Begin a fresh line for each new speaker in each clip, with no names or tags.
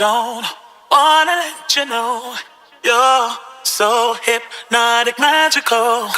don't wanna let you know you're so hypnotic, magical.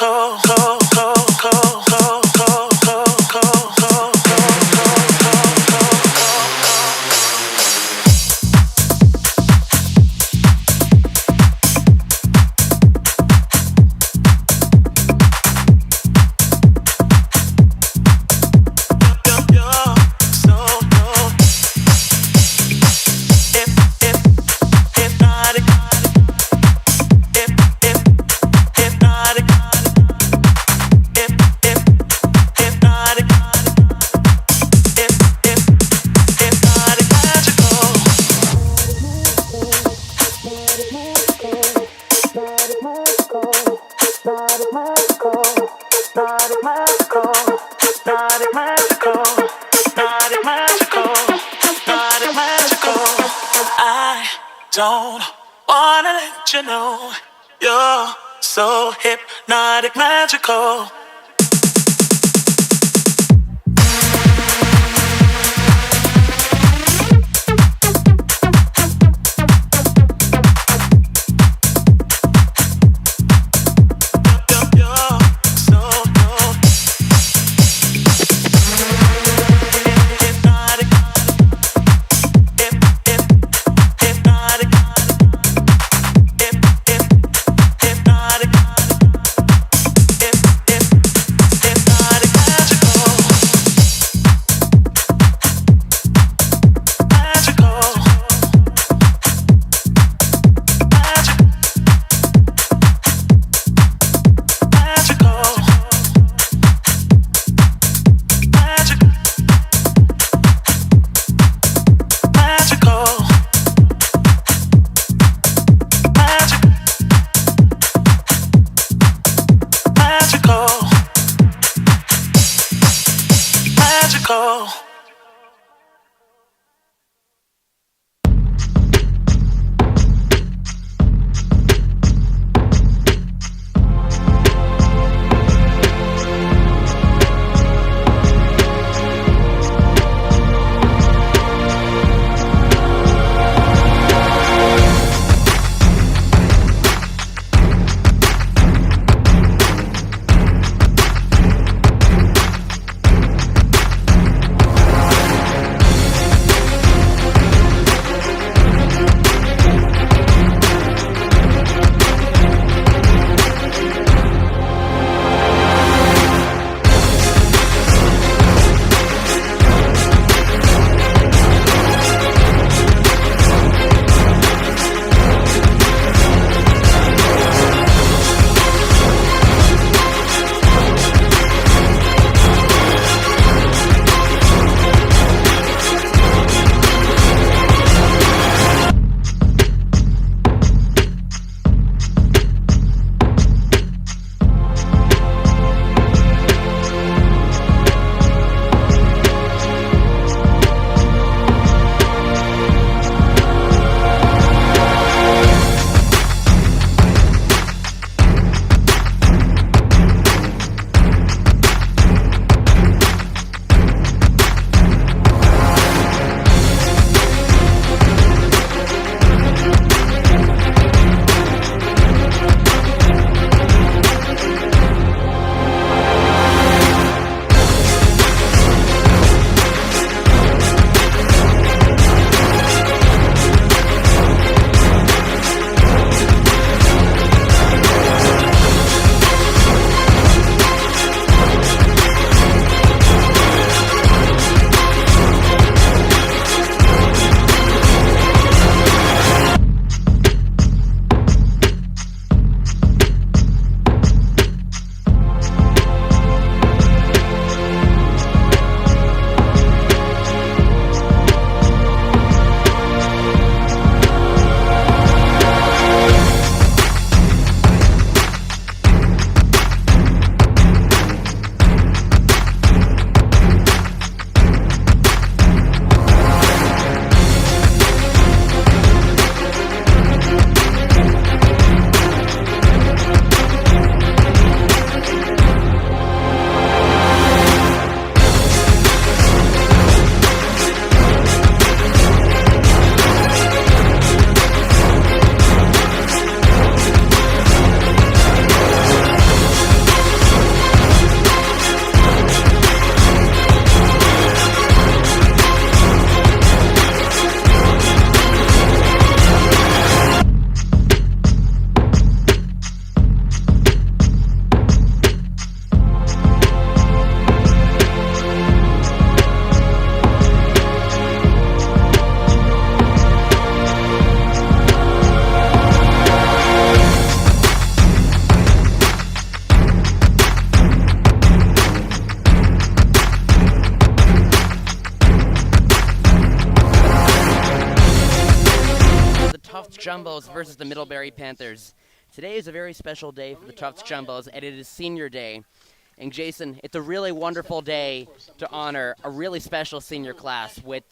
Don't wanna let you know you're so hypnotic, magical.
Jumbos versus the Middlebury Panthers. Today is a very special day for the Tufts Jumbos, and it is senior day. And Jason, it's a really wonderful day to honor a really special senior class with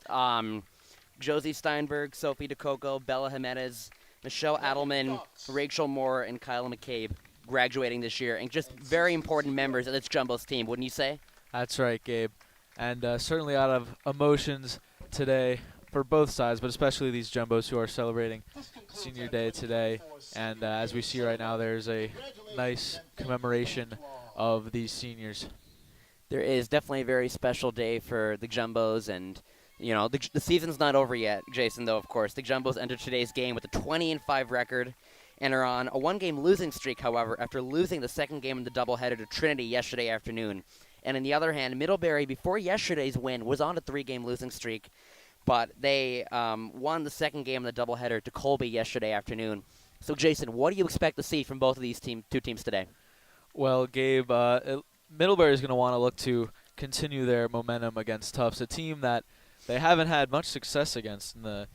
Josie Steinberg, Sophie DeCoco, Bella Jimenez, Michelle Adelman, Rachel Moore, and Kyla McCabe graduating this year, and just very important members of this Jumbos team, wouldn't you say?
That's right, Gabe. And certainly out of emotions today for both sides, but especially these Jumbos who are celebrating Senior Day today. And as we see right now, there's a nice commemoration of these seniors.
There is definitely a very special day for the Jumbos, and you know the season's not over yet, Jason. Though of course the Jumbos entered today's game with a 20-5 record, and are on a one-game losing streak. However, after losing the second game in the doubleheader to Trinity yesterday afternoon, and on the other hand, Middlebury before yesterday's win was on a 3-game losing streak, but they won the second game in the doubleheader to Colby yesterday afternoon. So Jason, what do you expect to see from both of these two teams today?
Well, Gabe, Middlebury is going to want to look to continue their momentum against Tufts, a team that they haven't had much success against in the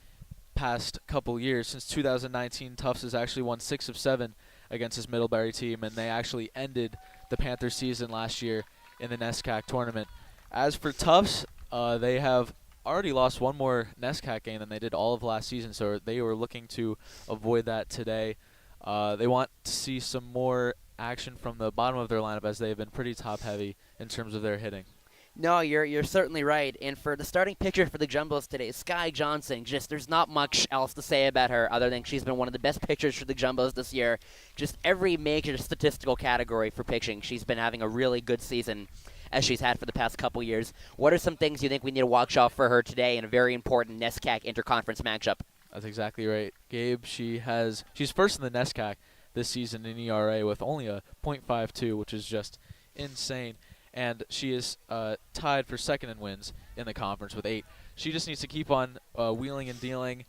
past couple years. Since 2019, Tufts has actually won 6 of 7 against this Middlebury team, and they actually ended the Panthers season last year in the NESCAC tournament. As for Tufts, they have already lost one more NESCAC game than they did all of last season, so they were looking to avoid that today. They want to see some more action from the bottom of their lineup, as they've been pretty top-heavy in terms of their hitting.
No, you're certainly right. And for the starting pitcher for the Jumbos today, Sky Johnson, just there's not much else to say about her other than she's been one of the best pitchers for the Jumbos this year. Just every major statistical category for pitching, she's been having a really good season, as she's had for the past couple years. What are some things you think we need to watch out for her today in a very important NESCAC interconference matchup?
That's exactly right, Gabe. She's first in the NESCAC this season in ERA with only a .52, which is just insane. And she is tied for second in wins in the conference with 8. She just needs to keep on wheeling and dealing,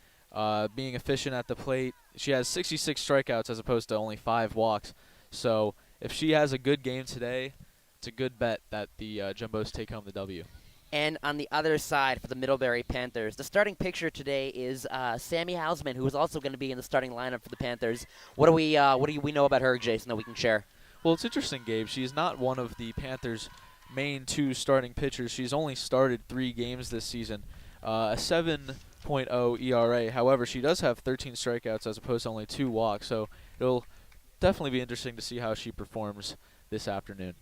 being efficient at the plate. She has 66 strikeouts as opposed to only 5 walks. So if she has a good game today, it's a good bet that the Jumbos take home the W.
And on the other side for the Middlebury Panthers, the starting pitcher today is Sammy Hausman, who is also going to be in the starting lineup for the Panthers. What do we know about her, Jason, that we can share?
Well, it's interesting, Gabe. She's not one of the Panthers' main 2 starting pitchers. She's only started 3 games this season, a 7.0 ERA. However, she does have 13 strikeouts as opposed to only 2 walks, so it'll definitely be interesting to see how she performs this afternoon.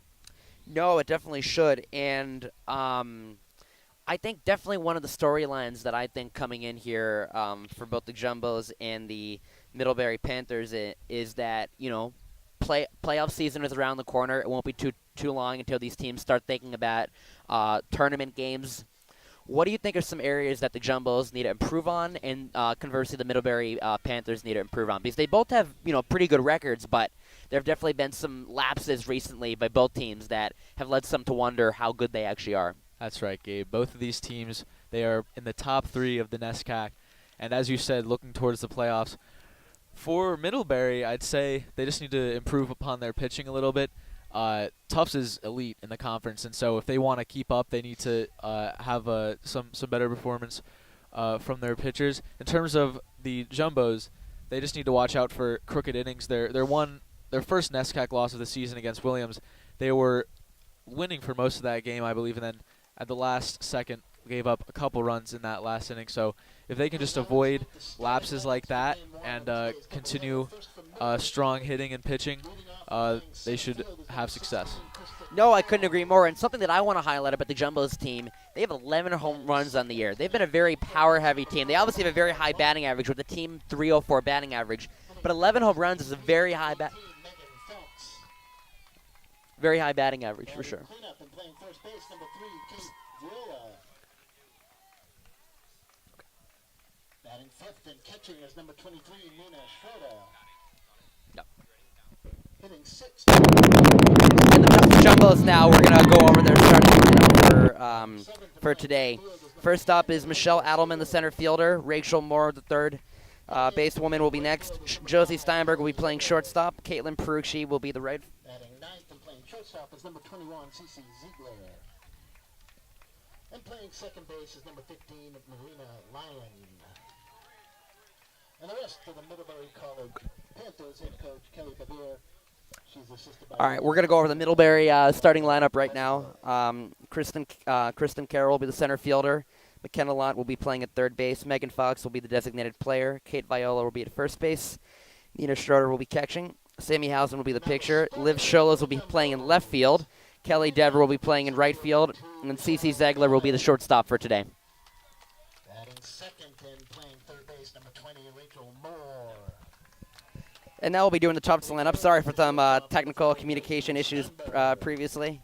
No, it definitely should, and I think definitely one of the storylines that I think coming in here for both the Jumbos and the Middlebury Panthers is that, you know, playoff season is around the corner. It won't be too long until these teams start thinking about tournament games. What do you think are some areas that the Jumbos need to improve on, and conversely the Middlebury Panthers need to improve on? Because they both have, you know, pretty good records, but there have definitely been some lapses recently by both teams that have led some to wonder how good they actually are.
That's right, Gabe. Both of these teams, they are in the top 3 of the NESCAC, and as you said, looking towards the playoffs. For Middlebury, I'd say they just need to improve upon their pitching a little bit. Tufts is elite in the conference, and so if they want to keep up, they need to have some better performance from their pitchers. In terms of the Jumbos, they just need to watch out for crooked innings. Their first NESCAC loss of the season against Williams, they were winning for most of that game, I believe, and then at the last second gave up a couple runs in that last inning. So if they can just avoid lapses like that and continue strong hitting and pitching, they should have success.
No, I couldn't agree more. And something that I want to highlight about the Jumbos team, they have 11 home runs on the year. They've been a very power-heavy team. They obviously have a very high batting average with a team .304 batting average, but 11 home runs is a very high batting average for sure.
Batting 5th and catching is number 23, Nina Schroeder.
Yep.
Hitting 6th.
And the Jumbos now, we're going to go over their starting lineup for today. First up is Michelle Adelman, the center fielder. Rachel Moore, the third basewoman, will be next. Josie Steinberg will be playing shortstop. Caitlin Perucci will be the right.
Batting 9th and playing shortstop is number 21, Cece Ziegler. And playing second base is number 15, Marina Lyon. And the rest of the Middlebury College Panthers head coach Kelly Babir. She's assisted by.
All right, we're going to go over the Middlebury starting lineup right now. Kristen Carroll will be the center fielder. McKenna Lott will be playing at third base. Megan Fox will be the designated player. Kate Viola will be at first base. Nina Schroeder will be catching. Sammy Housen will be the pitcher. Liv Scholas will be playing in left field. Kelly Dever will be playing in right field. And then Cece Zegler will be the shortstop for today.
Batting second and playing third base, number 20, Rachel Moore.
And now we'll be doing the Tufts lineup. Sorry for some technical communication issues previously.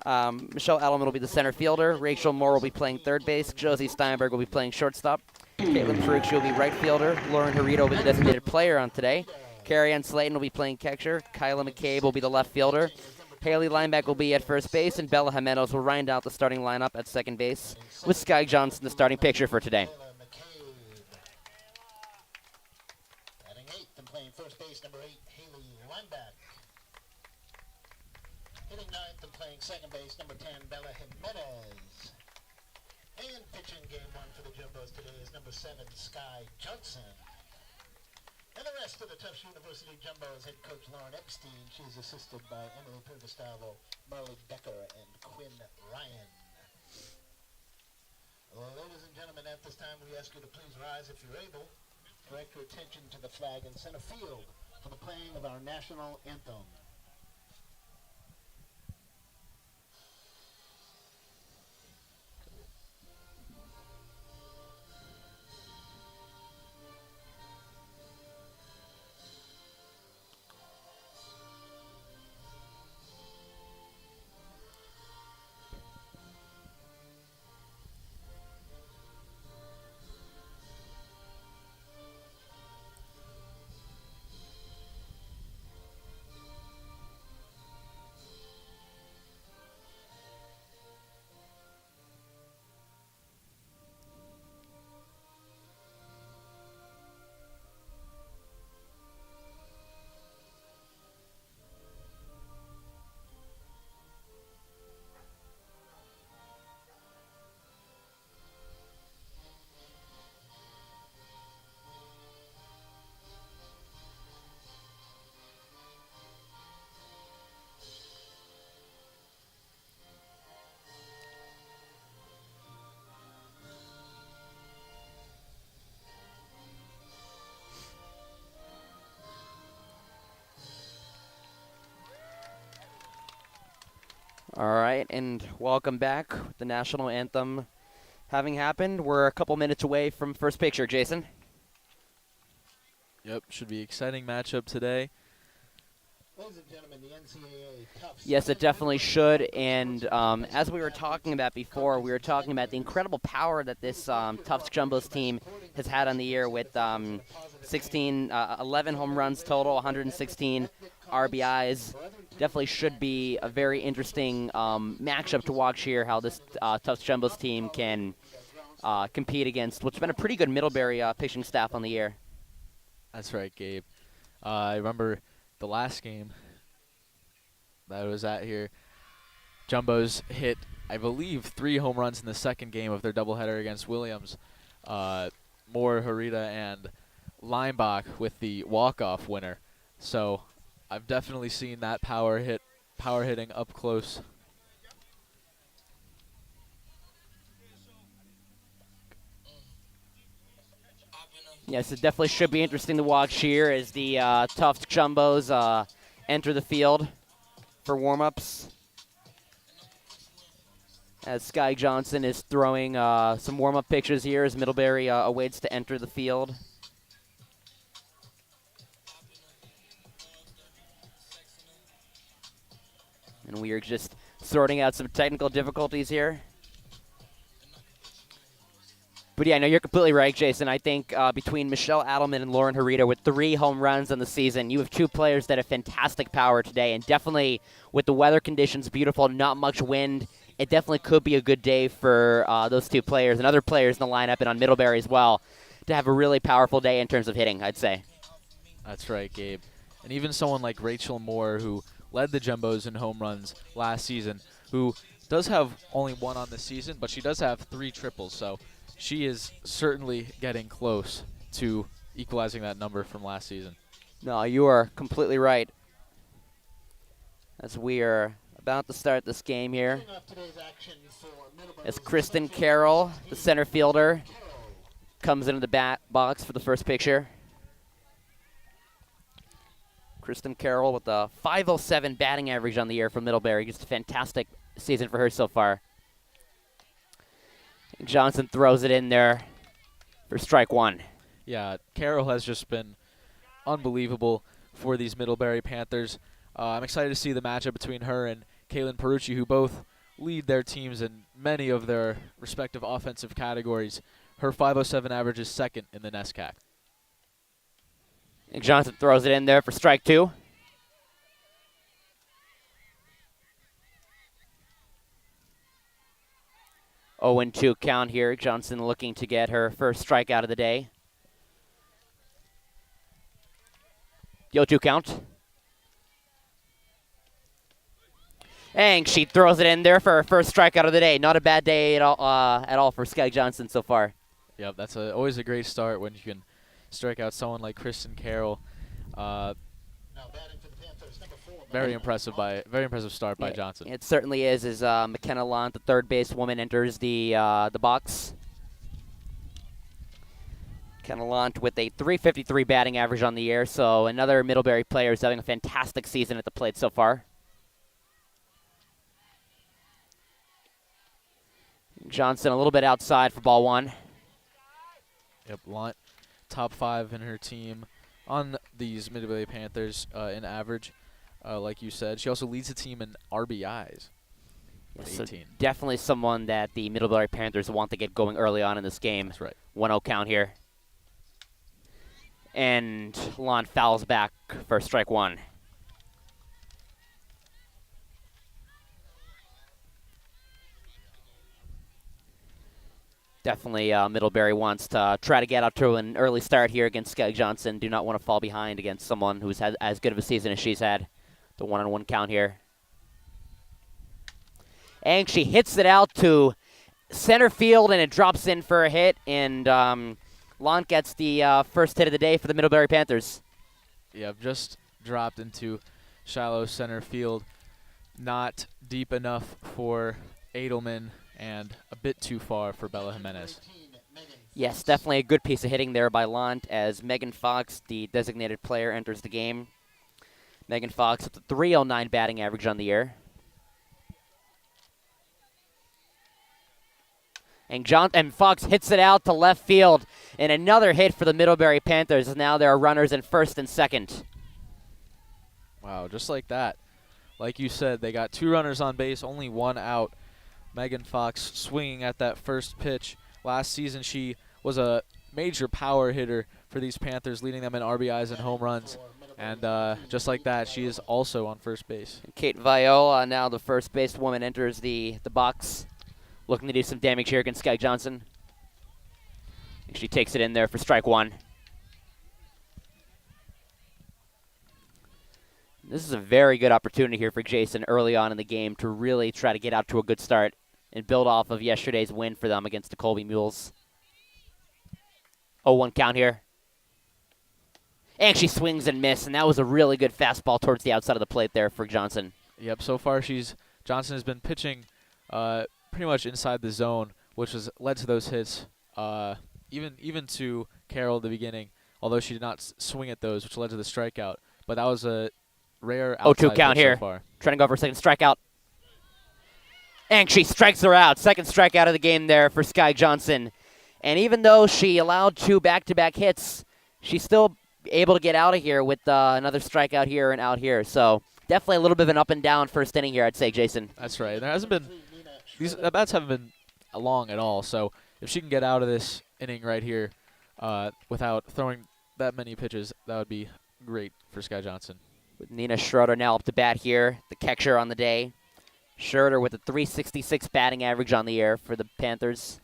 Michelle Alleman will be the center fielder. Rachel Moore will be playing third base. Josie Steinberg will be playing shortstop. Caitlin Faruqi will be right fielder. Lauren Harito will be the designated player on today. Carrie Ann Slayton will be playing catcher. Kyla McCabe will be the left fielder. Haley Lineback will be at first base, and Bella Jimenez will round out the starting lineup at second base, with Sky Johnson the starting pitcher for today.
Batting eighth and playing first base, number 8, Haley Lineback. Hitting ninth and playing second base, number 10, Bella Jimenez. And pitching game 1 for the Jumbos today is number 7, Sky Johnson. And the rest of the Tufts University Jumbos head coach Lauren Epstein. She is assisted by Emily Purgastavo, Marley Becker, and Quinn Ryan. Well, ladies and gentlemen, at this time we ask you to please rise if you're able. Direct your attention to the flag in center field for the playing of our national anthem.
All right, and welcome back with the national anthem having happened. We're a couple minutes away from first picture, Jason.
Yep, should be exciting matchup today.
Ladies and gentlemen, the NCAA Tufts.
Yes, it definitely should. And as we were talking about before, we were talking about the incredible power that this Tufts Jumbos team has had on the year with 11 home runs total, 116 RBIs. Definitely should be a very interesting matchup to watch here, how this Tufts Jumbos team can compete against what's been a pretty good Middlebury pitching staff on the year.
That's right, Gabe. I remember the last game that I was at here, Jumbos hit, I believe, 3 home runs in the second game of their doubleheader against Williams. Moore, Harita, and Leinbach with the walk-off winner. So I've definitely seen that power hitting up close.
Yes, it definitely should be interesting to watch here as the Tufts Jumbos enter the field for warm-ups. As Sky Johnson is throwing some warm-up pictures here as Middlebury awaits to enter the field. And we are just sorting out some technical difficulties here. But yeah, no, you're completely right, Jason. I think between Michelle Adelman and Lauren Harita with 3 home runs on the season, you have 2 players that have fantastic power today. And definitely with the weather conditions beautiful, not much wind, it definitely could be a good day for those 2 players and other players in the lineup and on Middlebury as well to have a really powerful day in terms of hitting, I'd say.
That's right, Gabe. And even someone like Rachel Moore, who led the Jumbos in home runs last season, who does have only 1 on the season, but she does have 3 triples, so she is certainly getting close to equalizing that number from last season.
No, you are completely right. As we are about to start this game here,
Leading off today's action for Middlebury
as
is
Kristen
number
Carroll, the
16,
center fielder,
Carroll.
comes into the bat box for the first picture. Kristen Carroll with a .507 batting average on the year for Middlebury. Just a fantastic season for her so far. And Johnson throws it in there for strike one.
Yeah, Carroll has just been unbelievable for these Middlebury Panthers. I'm excited to see the matchup between her and Kaylin Perucci, who both lead their teams in many of their respective offensive categories. Her .507 average is second in the NESCAC.
And Johnson throws it in there for strike two. Oh, and 2 count here. Johnson looking to get her first strikeout of the day. The 0-2 count. And she throws it in there for her first strikeout of the day. Not a bad day at all for Sky Johnson so far.
Yep, that's always a great start when you can strike out someone like Kristen Carroll.
Now batting for the Panthers, number 4.
Very impressive start by Johnson.
It certainly is. As McKenna Lant, the third base woman, enters the box. McKenna Lant with a .353 batting average on the year. So another Middlebury player is having a fantastic season at the plate so far. Johnson a little bit outside for ball one.
Yep, Lant, top 5 in her team on these Middlebury Panthers in average, like you said. She also leads the team in RBIs.
Yes, so
18.
definitely someone that the Middlebury Panthers want to get going early on in this game.
That's right.
1-0 count here. And Lant fouls back for strike one. Definitely Middlebury wants to try to get out to an early start here against Sky Johnson. Do not want to fall behind against someone who's had as good of a season as she's had. The 1-on-1 count here. And she hits it out to center field, and it drops in for a hit. And Lant gets the first hit of the day for the Middlebury Panthers.
Yeah, just dropped into shallow center field. Not deep enough for Edelman, and a bit too far for Bella Jimenez.
Yes, definitely a good piece of hitting there by Lant as Megan Fox, the designated player, enters the game. Megan Fox with a .309 batting average on the year. And Fox hits it out to left field. And another hit for the Middlebury Panthers. Now there are runners in first and second.
Wow, just like that. Like you said, they got 2 runners on base, only 1 out. Megan Fox swinging at that first pitch. Last season, she was a major power hitter for these Panthers, leading them in RBIs and home runs. And just like that, she is also on first base.
Kate Viola, now the first base woman, enters the box, looking to do some damage here against Sky Johnson. And she takes it in there for strike one. This is a very good opportunity here for Jason early on in the game to really try to get out to a good start and build off of yesterday's win for them against the Colby Mules. 0-1 count here. And she swings and misses, and that was a really good fastball towards the outside of the plate there for Johnson.
Yep, so far Johnson has been pitching pretty much inside the zone, which has led to those hits, even to Carroll at the beginning, although she did not swing at those, which led to the strikeout. But that was a rare outside
0-2 count
pitch
here.
so far.
Trying to go for a second strikeout. And she strikes her out. Second strikeout of the game there for Sky Johnson. And even though she allowed 2 back-to-back hits, she's still able to get out of here with another strikeout here and out here. So definitely a little bit of an up and down first inning here, I'd say, Jason.
That's right. There hasn't been these at-bats haven't been long at all. So if she can get out of this inning right here without throwing that many pitches, that would be great for Sky Johnson.
With Nina Schroeder now up to bat here, the catcher on the day. Schroeder with a .366 batting average on the year for the Panthers.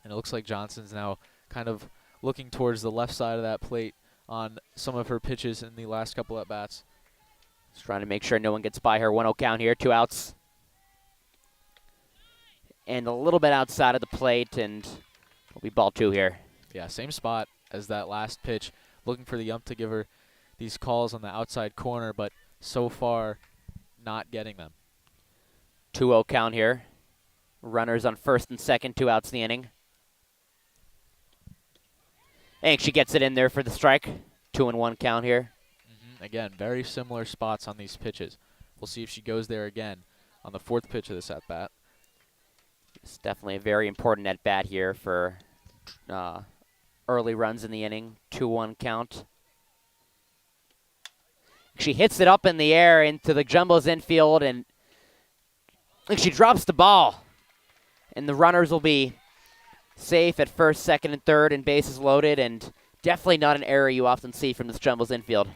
And it looks like Johnson's now kind of looking towards the left side of that plate on some of her pitches in the last couple at-bats.
Just trying to make sure no one gets by her. 1-0 count here, 2 outs. And a little bit outside of the plate, and it'll be ball 2 here.
Yeah, same spot as that last pitch, looking for the ump to give her these calls on the outside corner, but so far not getting them.
2-0 count here. Runners on first and second, 2 outs in the inning. And she gets it in there for the strike. 2-1 count here.
Again, very similar spots on these pitches. We'll see if she goes there again on the 4th pitch of this at-bat.
It's definitely a very important at-bat here for early runs in the inning. 2-1 count. She hits it up in the air into the Jumbo's infield, and she drops the ball. And the runners will be safe at first, second, and third, and bases loaded, and definitely not an error you often see from this Jumbo's infield.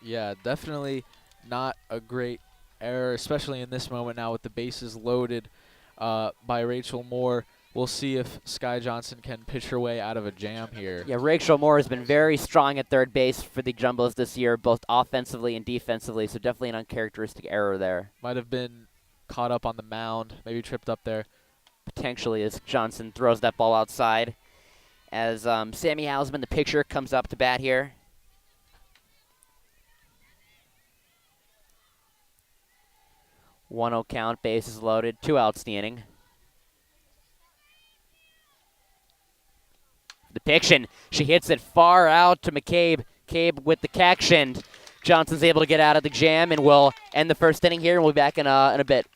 Yeah, definitely not a great error, especially in this moment now with the bases loaded by Rachel Moore. We'll see if Sky Johnson can pitch her way out of a jam here.
Yeah, Rachel Moore has been very strong at third base for the Jumbos this year, both offensively and defensively, so definitely an uncharacteristic error there.
Might have been caught up on the mound, maybe tripped up there.
Potentially as Johnson throws that ball outside. As Sammy Hausman, the pitcher, comes up to bat here. One-0 count, bases loaded, 2 outs in the inning. The pitch, and she hits it far out to McCabe. McCabe with the catch, and Johnson's able to get out of the jam, and will end the first inning here, and we'll be back in a bit.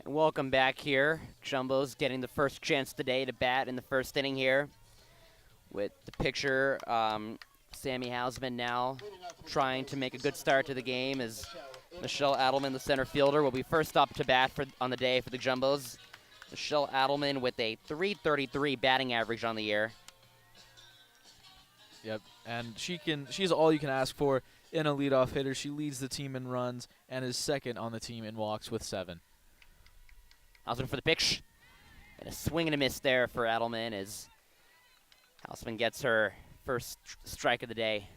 And welcome back here. Jumbo's getting the first chance today to bat in the first inning here. With the pitcher, Sammy Hausman now trying to make a good start to the game as Michelle Adelman, the center fielder, will be first up to bat on the day for the Jumbos. Michelle Adelman with a .333 batting average on the year.
Yep, and she's all you can ask for in a leadoff hitter. She leads the team in runs and is second on the team in walks with 7.
Hausman for the pitch. And a swing and a miss there for Adelman as Hausman gets her first strike of the day.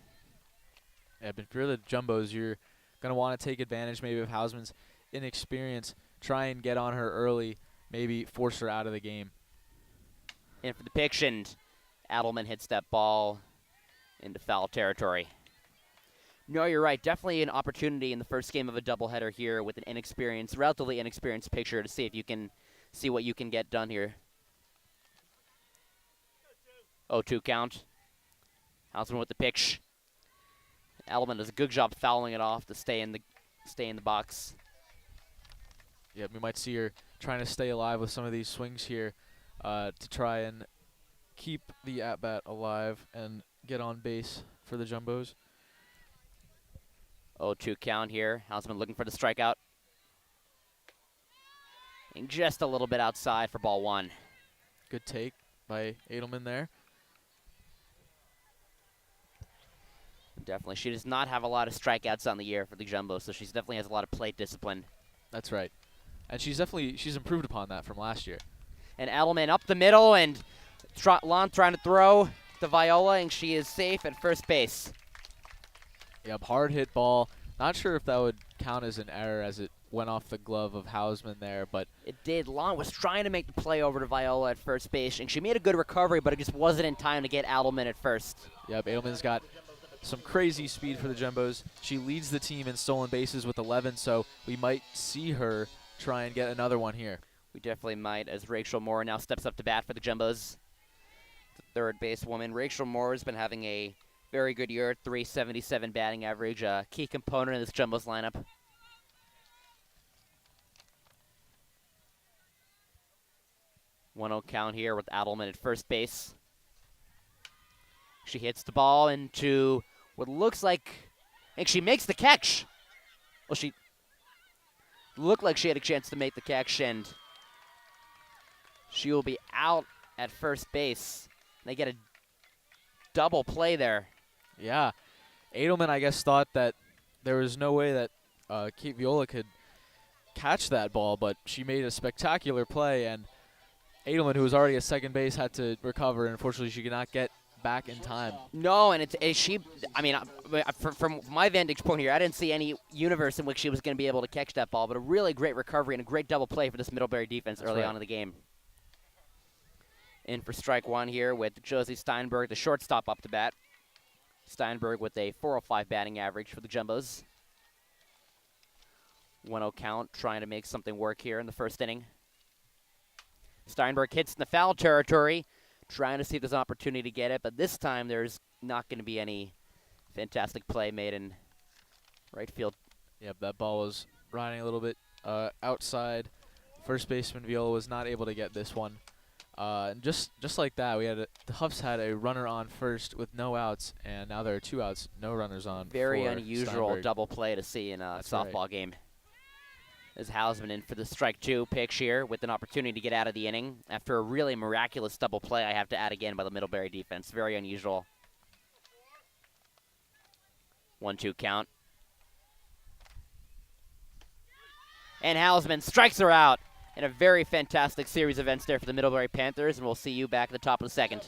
Yeah, but if you're the Jumbos, you're going to want to take advantage maybe of Hausman's inexperience, try and get on her early, maybe force her out of the game.
And for the pitch, and Adelman hits that ball into foul territory. No, you're right. Definitely an opportunity in the first game of a doubleheader here with an relatively inexperienced pitcher to see if you can see what you can get done here. 0-2 count. Hausman with the pitch. Adelman does a good job fouling it off to stay in the box.
Yeah, we might see her trying to stay alive with some of these swings here to try and keep the at-bat alive and get on base for the Jumbos.
0-2 count here. Hausman looking for the strikeout. And just a little bit outside for ball 1.
Good take by Adelman there.
Definitely. She does not have a lot of strikeouts on the year for the Jumbo, so she definitely has a lot of plate discipline.
That's right. And she's improved upon that from last year.
And Adelman up the middle, and Lon trying to throw to Viola, and she is safe at first base.
Yep, hard hit ball Not sure if that would count as an error as it went off the glove of Hausman there, but
It did. Long was trying to make the play over to Viola at first base, and she made a good recovery, but it just wasn't in time to get Adelman at first.
yep, Adelman's got some crazy speed for the Jumbos. She leads the team in stolen bases with 11, so we might see her try and get another one here.
We definitely might, as Rachel Moore now steps up to bat for the Jumbos. The third basewoman. Rachel Moore has been having a very good year, 377 batting average, a key component of this Jumbos lineup. 1-0 count here with Adelman at first base. She hits the ball into what looks like, and she makes the catch. Well, she looked like she had a chance to make the catch, and she will be out at first base. They get a double play there.
Yeah, Adelman, I guess, thought that there was no way that Kate Viola could catch that ball, but she made a spectacular play, and Adelman, who was already at second base, had to recover, and unfortunately she could not get back in time.
No, and from my vantage point here, I didn't see any universe in which she was going to be able to catch that ball, but a really great recovery and a great double play for this Middlebury defense early on in the game. In for strike one here with Josie Steinberg, the shortstop, up to bat. Steinberg with a 405 batting average for the Jumbos. 1-0 count, trying to make something work here in the first inning. Steinberg hits in the foul territory, trying to see if there's an opportunity to get it, but this time there's not going to be any fantastic play made in right field.
Yep, that ball was riding a little bit outside. First baseman Viola was not able to get this one. And just like that, the Huffs had a runner on first with no outs, and now there are 2 outs, no runners on.
Very
for
unusual
Steinberg.
double play to see in a
That's
softball game. As Hausman in for the strike 2 pitch here with an opportunity to get out of the inning. After a really miraculous double play, I have to add again by the Middlebury defense. Very unusual. 1-2 count. And Hausman strikes her out. And a very fantastic series of events there for the Middlebury Panthers, and we'll see you back at the top of the second.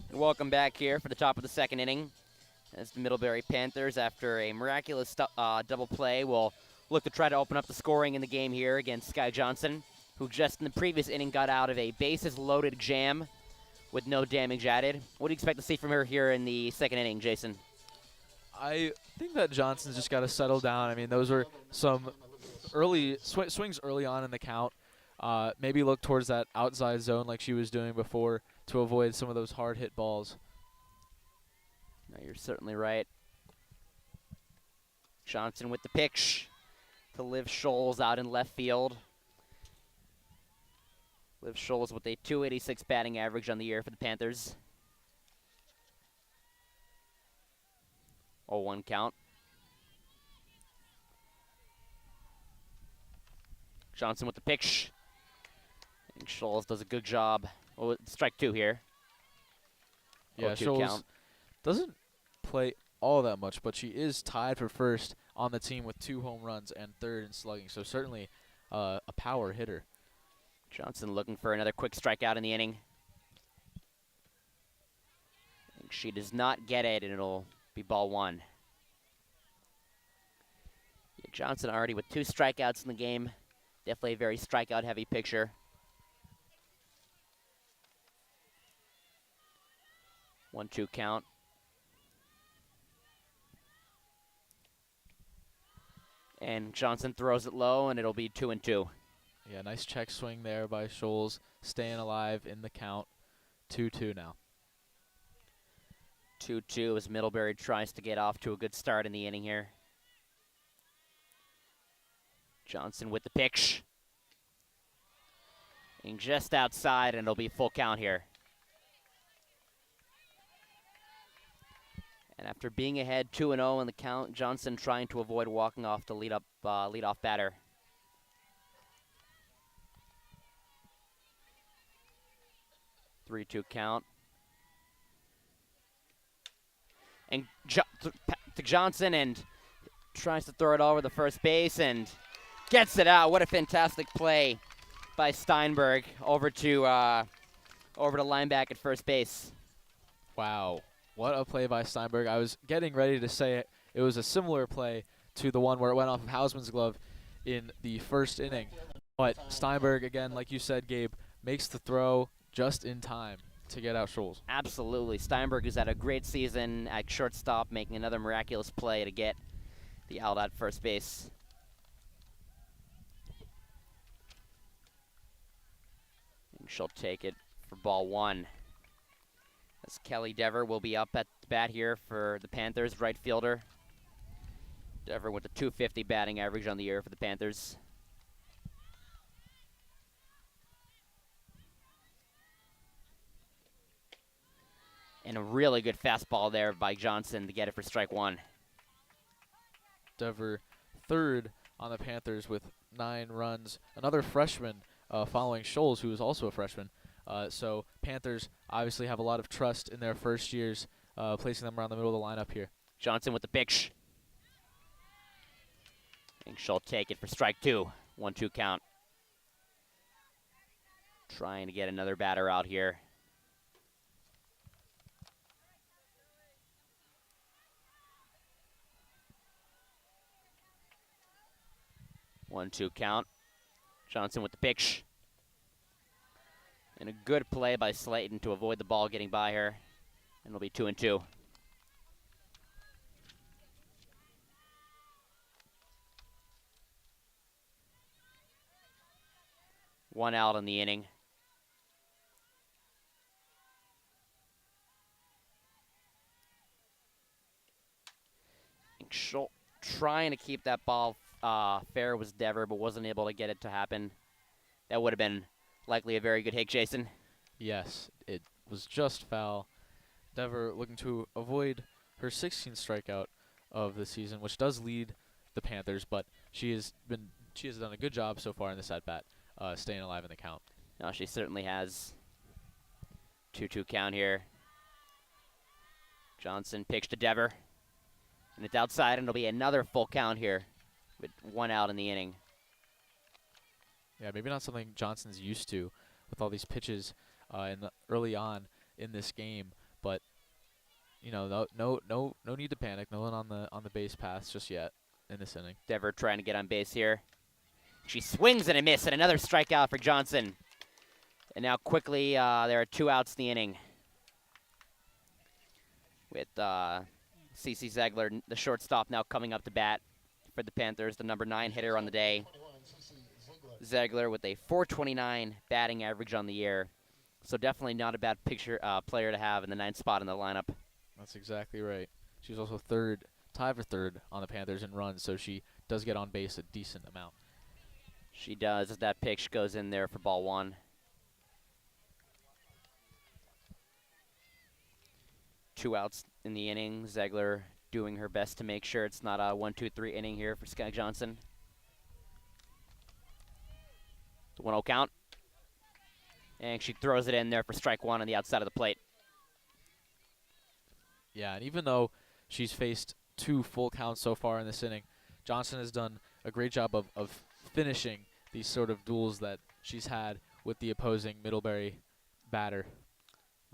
And welcome back here for the top of the second inning. As the Middlebury Panthers, after a miraculous double play, will look to try to open up the scoring in the game here against Sky Johnson, who just in the previous inning got out of a bases-loaded jam with no damage added. What do you expect to see from her here in the second inning, Jason?
I think that Johnson's just got to settle down. I mean, those were some early swings early on in the count. Maybe look towards that outside zone like she was doing before to avoid some of those hard hit balls.
No, you're certainly right. Johnson with the pitch to Liv Scholes out in left field. Liv Scholes with a 286 batting average on the year for the Panthers. 0-1 count. Johnson with the pitch. And Scholes does a good job. Oh, strike 2 here.
Yeah,
0-2
Scholes
count.
doesn't play all that much, but she is tied for first on the team with 2 home runs and third in slugging, so certainly a power hitter.
Johnson looking for another quick strikeout in the inning. And she does not get it, and it'll be ball 1. Yeah, Johnson already with 2 strikeouts in the game. Definitely a very strikeout-heavy pitcher. 1-2 count. And Johnson throws it low, and it'll be 2-2.
Yeah, nice check swing there by Scholes, staying alive in the count. 2-2 now.
2-2 as Middlebury tries to get off to a good start in the inning here. Johnson with the pitch. And just outside, and it'll be full count here. And after being ahead 2-0 in the count, Johnson trying to avoid walking off the leadoff batter. Three-two count. And to Johnson, and tries to throw it over the first base and gets it out. What a fantastic play by Steinberg over to lineback at first base.
Wow, what a play by Steinberg. I was getting ready to say it was a similar play to the one where it went off of Hausman's glove in the first inning. But Steinberg, again, like you said, Gabe, makes the throw just in time to get out Scholes.
Absolutely. Steinberg has had a great season at shortstop, making another miraculous play to get the out at first base. And she'll take it for ball one. As Kelly Dever will be up at the bat here for the Panthers, right fielder. Dever with a .250 batting average on the year for the Panthers. And a really good fastball there by Johnson to get it for strike one.
Dever third on the Panthers with 9 runs. Another freshman following Scholes, who is also a freshman. So Panthers obviously have a lot of trust in their first years, placing them around the middle of the lineup here.
Johnson with the pitch. And she'll take it for strike two. 1-2 count. Trying to get another batter out here. One-two count. Johnson with the pitch. And a good play by Slayton to avoid the ball getting by her. And it'll be 2-2. One out in the inning. Trying to keep that ball fair was Dever, but wasn't able to get it to happen. That would have been likely a very good hit, Jason.
Yes, it was just foul. Dever looking to avoid her 16th strikeout of the season, which does lead the Panthers, but she has done a good job so far in this at-bat, staying alive in the count.
No, she certainly has. 2-2 count here. Johnson pitched to Dever. And it's outside, and it'll be another full count here with one out in the inning.
Yeah, maybe not something Johnson's used to with all these pitches early on in this game, but you know, no need to panic. No one on the base paths just yet in this inning.
Dever trying to get on base here. She swings and a miss, and another strikeout for Johnson. And now quickly, there are 2 outs in the inning. With C.C. Ziegler, the shortstop, now coming up to bat for the Panthers, the number 9 hitter on the day. Ziegler with a .429 batting average on the year. So definitely not a bad player to have in the 9th spot in the lineup.
That's exactly right. She's also tied for third on the Panthers in runs, so she does get on base a decent amount.
She does, as that pitch goes in there for ball one. 2 outs in the inning. Ziegler doing her best to make sure it's not a 1-2-3 inning here for Sky Johnson. It's a 1-0 count. And she throws it in there for strike one on the outside of the plate.
Yeah, and even though she's faced 2 full counts so far in this inning, Johnson has done a great job of finishing these sort of duels that she's had with the opposing Middlebury batter.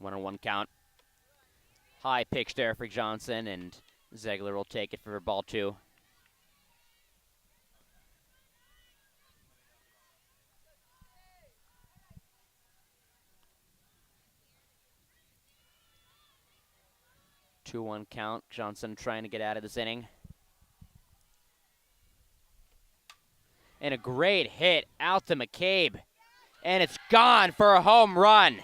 1-1 count. High pitch there for Johnson, and Ziegler will take it for ball 2. Two-one count. Johnson trying to get out of this inning. And a great hit out to McCabe. And it's gone for a home run.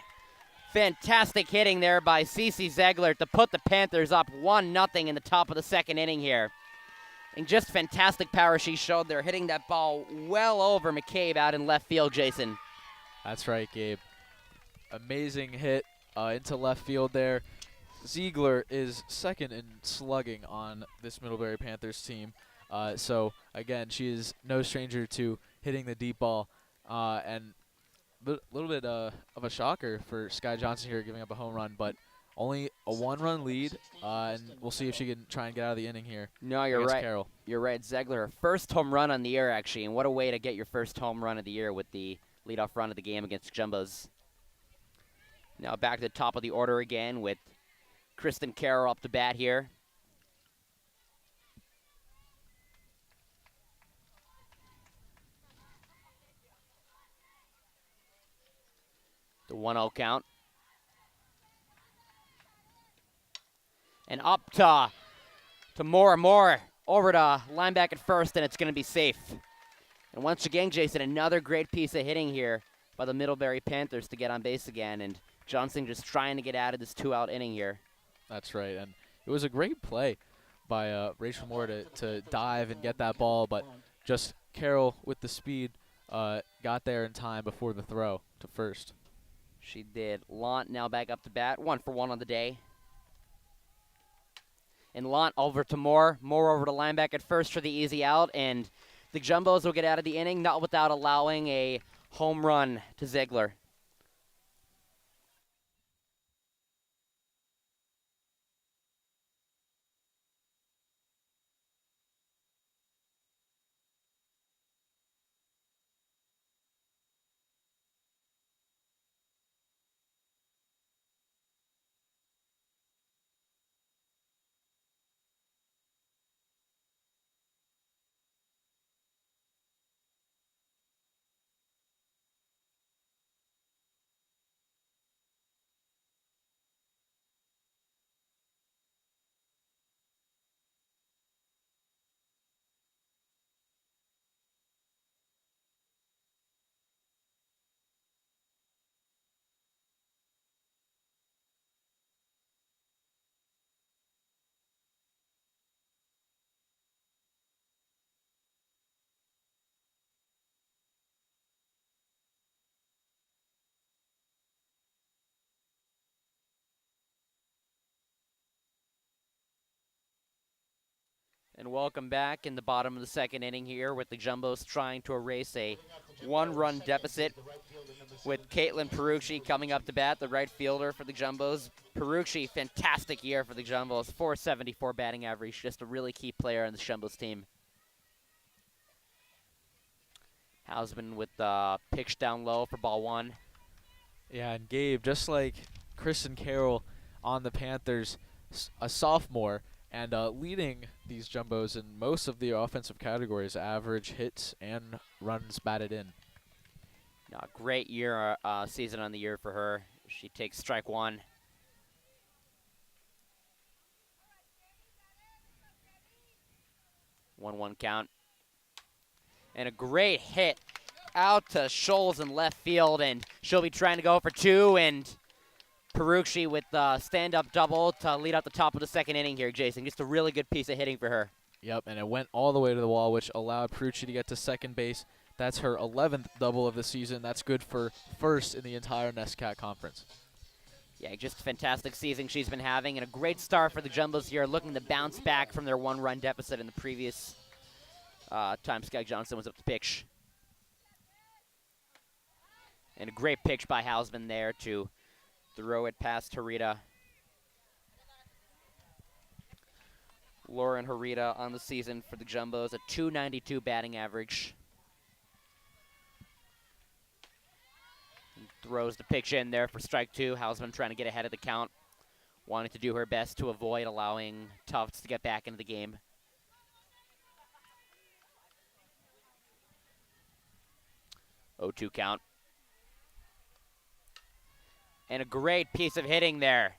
Fantastic hitting there by Cece Ziegler to put the Panthers up 1-0 in the top of the second inning here. And just fantastic power she showed there, hitting that ball well over McCabe out in left field, Jason.
That's right, Gabe. Amazing hit into left field there. Ziegler is second in slugging on this Middlebury Panthers team. So, again, she is no stranger to hitting the deep ball. And a little bit of a shocker for Sky Johnson here giving up a home run, but only a one-run lead, and we'll see if she can try and get out of the inning here.
No, you're right.
Carroll.
You're right. Ziegler, her first home run on the year, actually, and what a way to get your first home run of the year with the leadoff run of the game against Jumbos. Now back to the top of the order again with Kristen Carroll up to bat here. The 1-0 count. And up to Moore, over to linebacker at first, and it's going to be safe. And once again, Jason, another great piece of hitting here by the Middlebury Panthers to get on base again, and Johnson just trying to get out of this 2-out inning here.
That's right, and it was a great play by Rachel Moore to dive and get that ball, but just Carroll with the speed got there in time before the throw to first.
She did. Lant now back up to bat, 1-for-1 on the day. And Lant over to Moore. Moore over to linebacker at first for the easy out, and the Jumbos will get out of the inning, not without allowing a home run to Ziegler. And welcome back in the bottom of the second inning here with the Jumbos trying to erase a one-run deficit with Caitlin Perucci coming up to bat, the right fielder for the Jumbos. Perucci, fantastic year for the Jumbos, .474 batting average, just a really key player on the Jumbos team. Hausman with the pitch down low for ball one.
Yeah, and Gabe, just like Kristen Carroll on the Panthers, a sophomore, and leading these Jumbos in most of the offensive categories, average hits and runs batted in.
No, great year, season on the year for her. She takes strike one. One count. And a great hit out to Scholes in left field, and she'll be trying to go for two, and Perucci with the stand-up double to lead out the top of the second inning here, Jason. Just a really good piece of hitting for her.
Yep, and it went all the way to the wall, which allowed Perucci to get to second base. That's her 11th double of the season. That's good for first in the entire NESCAC conference.
Yeah, just a fantastic season she's been having, and a great start for the Jumbos here, looking to bounce back from their one-run deficit in the previous time Sky Johnson was up to pitch. And a great pitch by Hausman there to throw it past Harita. Lauren Harita on the season for the Jumbos, a .292 batting average. And throws the pitch in there for strike two. Hausman trying to get ahead of the count, wanting to do her best to avoid allowing Tufts to get back into the game. .0-2 count. And a great piece of hitting there,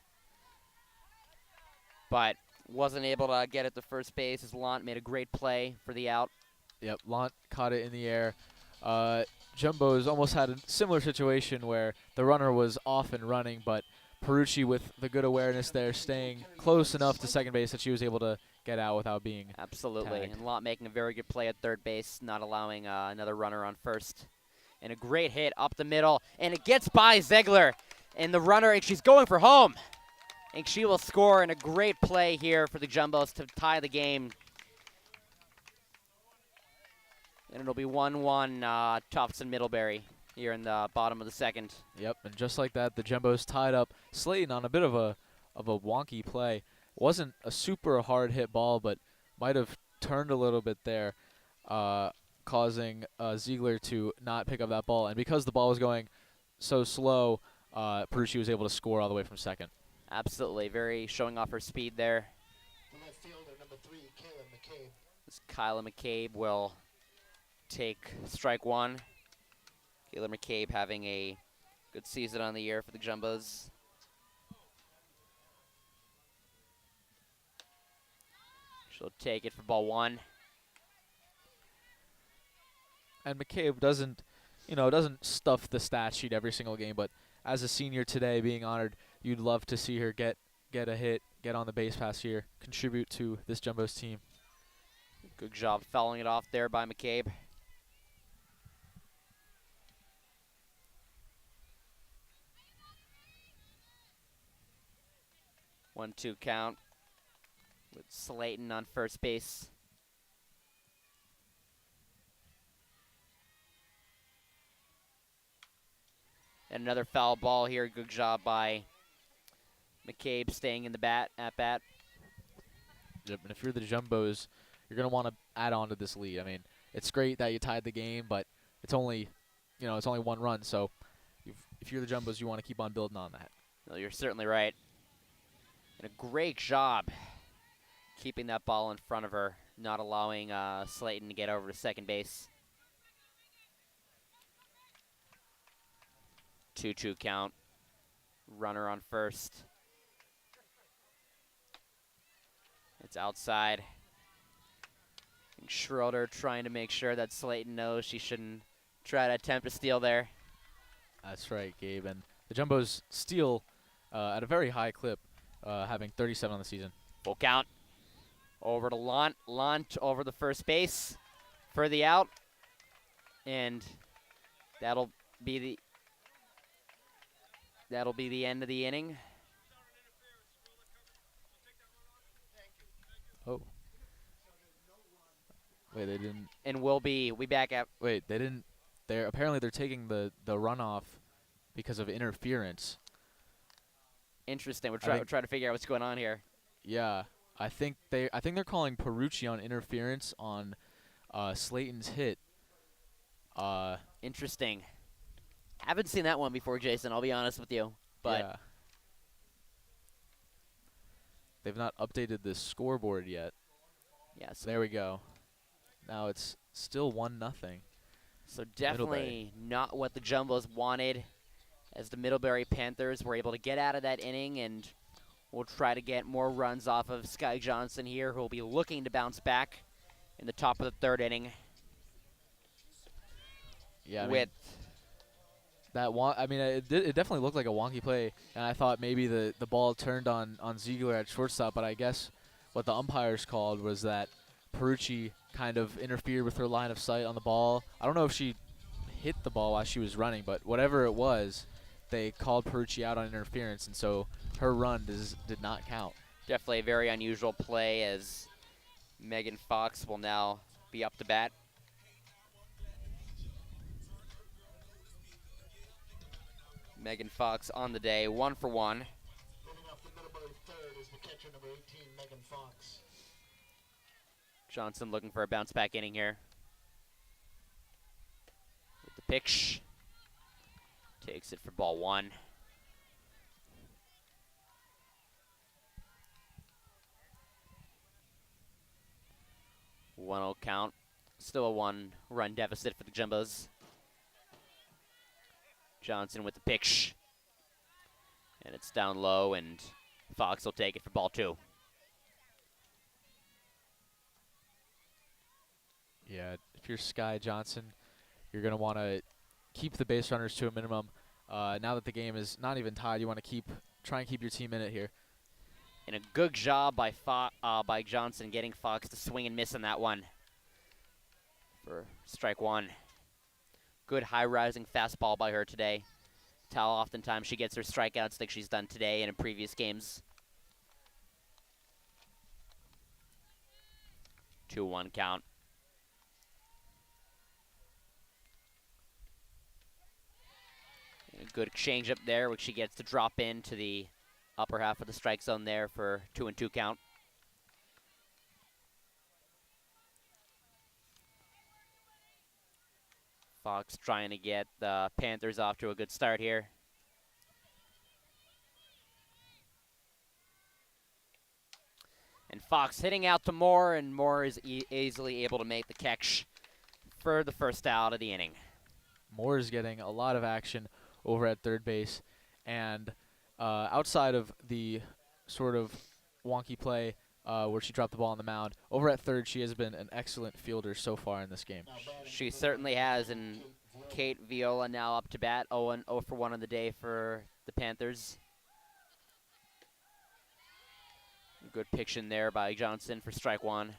but wasn't able to get it to first base as Lant made a great play for the out.
Yep, Lant caught it in the air. Jumbo's almost had a similar situation where the runner was off and running, but Perucci, with the good awareness there, staying close enough to second base that she was able to get out without being
Absolutely.
tagged.
And Lott making a very good play at third base, not allowing another runner on first. And a great hit up the middle, and it gets by Ziegler. And the runner, and she's going for home. And she will score in a great play here for the Jumbos to tie the game. And it'll be 1-1 Tufts and Middlebury here in the bottom of the second.
Yep, and just like that, the Jumbos tied up Slayton on a bit of a wonky play. Wasn't a super hard hit ball, but might have turned a little bit there, causing Ziegler to not pick up that ball. And because the ball was going so slow, Perucci was able to score all the way from second.
Absolutely, very showing off her speed there.
The left fielder, number 3, Kayla McCabe.
As Kyla McCabe will take strike one. Kayla McCabe having a good season on the year for the Jumbos. She'll take it for ball one.
And McCabe doesn't stuff the stat sheet every single game, but as a senior today being honored, you'd love to see her get a hit, get on the base pass here, contribute to this Jumbos team.
Good job fouling it off there by McCabe. One-two count with Slayton on first base. And another foul ball here. Good job by McCabe staying in the at bat.
Yep, and if you're the Jumbos, you're going to want to add on to this lead. I mean, it's great that you tied the game, but it's only one run. So if you're the Jumbos, you want to keep on building on that.
No, you're certainly right. And a great job keeping that ball in front of her, not allowing Slayton to get over to second base. 2-2 count. Runner on first. It's outside. And Schroeder trying to make sure that Slayton knows she shouldn't try to attempt a steal there.
That's right, Gabe. And the Jumbos steal at a very high clip, having 37 on the season.
Full count. Over to Lant. Lant over the first base for the out. And that'll be the end of the inning.
Oh. Wait, they didn't.
And we'll be back at.
Wait, they didn't. Apparently they're taking the runoff because of interference.
Interesting. We're trying to figure out what's going on here.
Yeah, I think they're calling Perucci on interference on Slayton's hit.
Interesting. Haven't seen that one before, Jason. I'll be honest with you, but
yeah. They've not updated the scoreboard yet.
yes.
There we go. Now it's still 1-0.
So definitely not what the Jumbos wanted, as the Middlebury Panthers were able to get out of that inning, and we'll try to get more runs off of Sky Johnson here, who will be looking to bounce back in the top of the third inning.
Yeah,
with
it definitely looked like a wonky play, and I thought maybe the ball turned on Ziegler at shortstop, but I guess what the umpires called was that Perucci kind of interfered with her line of sight on the ball. I don't know if she hit the ball while she was running, but whatever it was, they called Perucci out on interference, and so her run did not count.
definitely a very unusual play, as Megan Fox will now be up to bat. Megan Fox on the day, 1 for 1.
Leading off the Middlebury third is the catcher, number 18, Megan Fox.
Johnson looking for a bounce back inning here. With the pitch. Takes it for ball one. One 0 count. Still a 1-run deficit for the Jumbos. Johnson with the pitch. And it's down low, and Fox will take it for ball two.
Yeah, if you're Sky Johnson, you're going to want to keep the base runners to a minimum. Now that the game is not even tied, you want to try and keep your team in it here.
And a good job by Johnson getting Fox to swing and miss on that one for strike one. Good high-rising fastball by her today. That's how oftentimes she gets her strikeouts like she's done today and in previous games. 2-1 count. And a good exchange up there, which she gets to drop into the upper half of the strike zone there for 2-2 count. Fox trying to get the Panthers off to a good start here. And Fox hitting out to Moore, and Moore is easily able to make the catch for the first out of the inning.
Moore is getting a lot of action over at third base, and outside of the sort of wonky play where she dropped the ball on the mound, over at third she has been an excellent fielder so far in this game.
She certainly has, and Kate Viola now up to bat, 0 for 1 on the day for the Panthers. Good pitch in there by Johnson for strike one.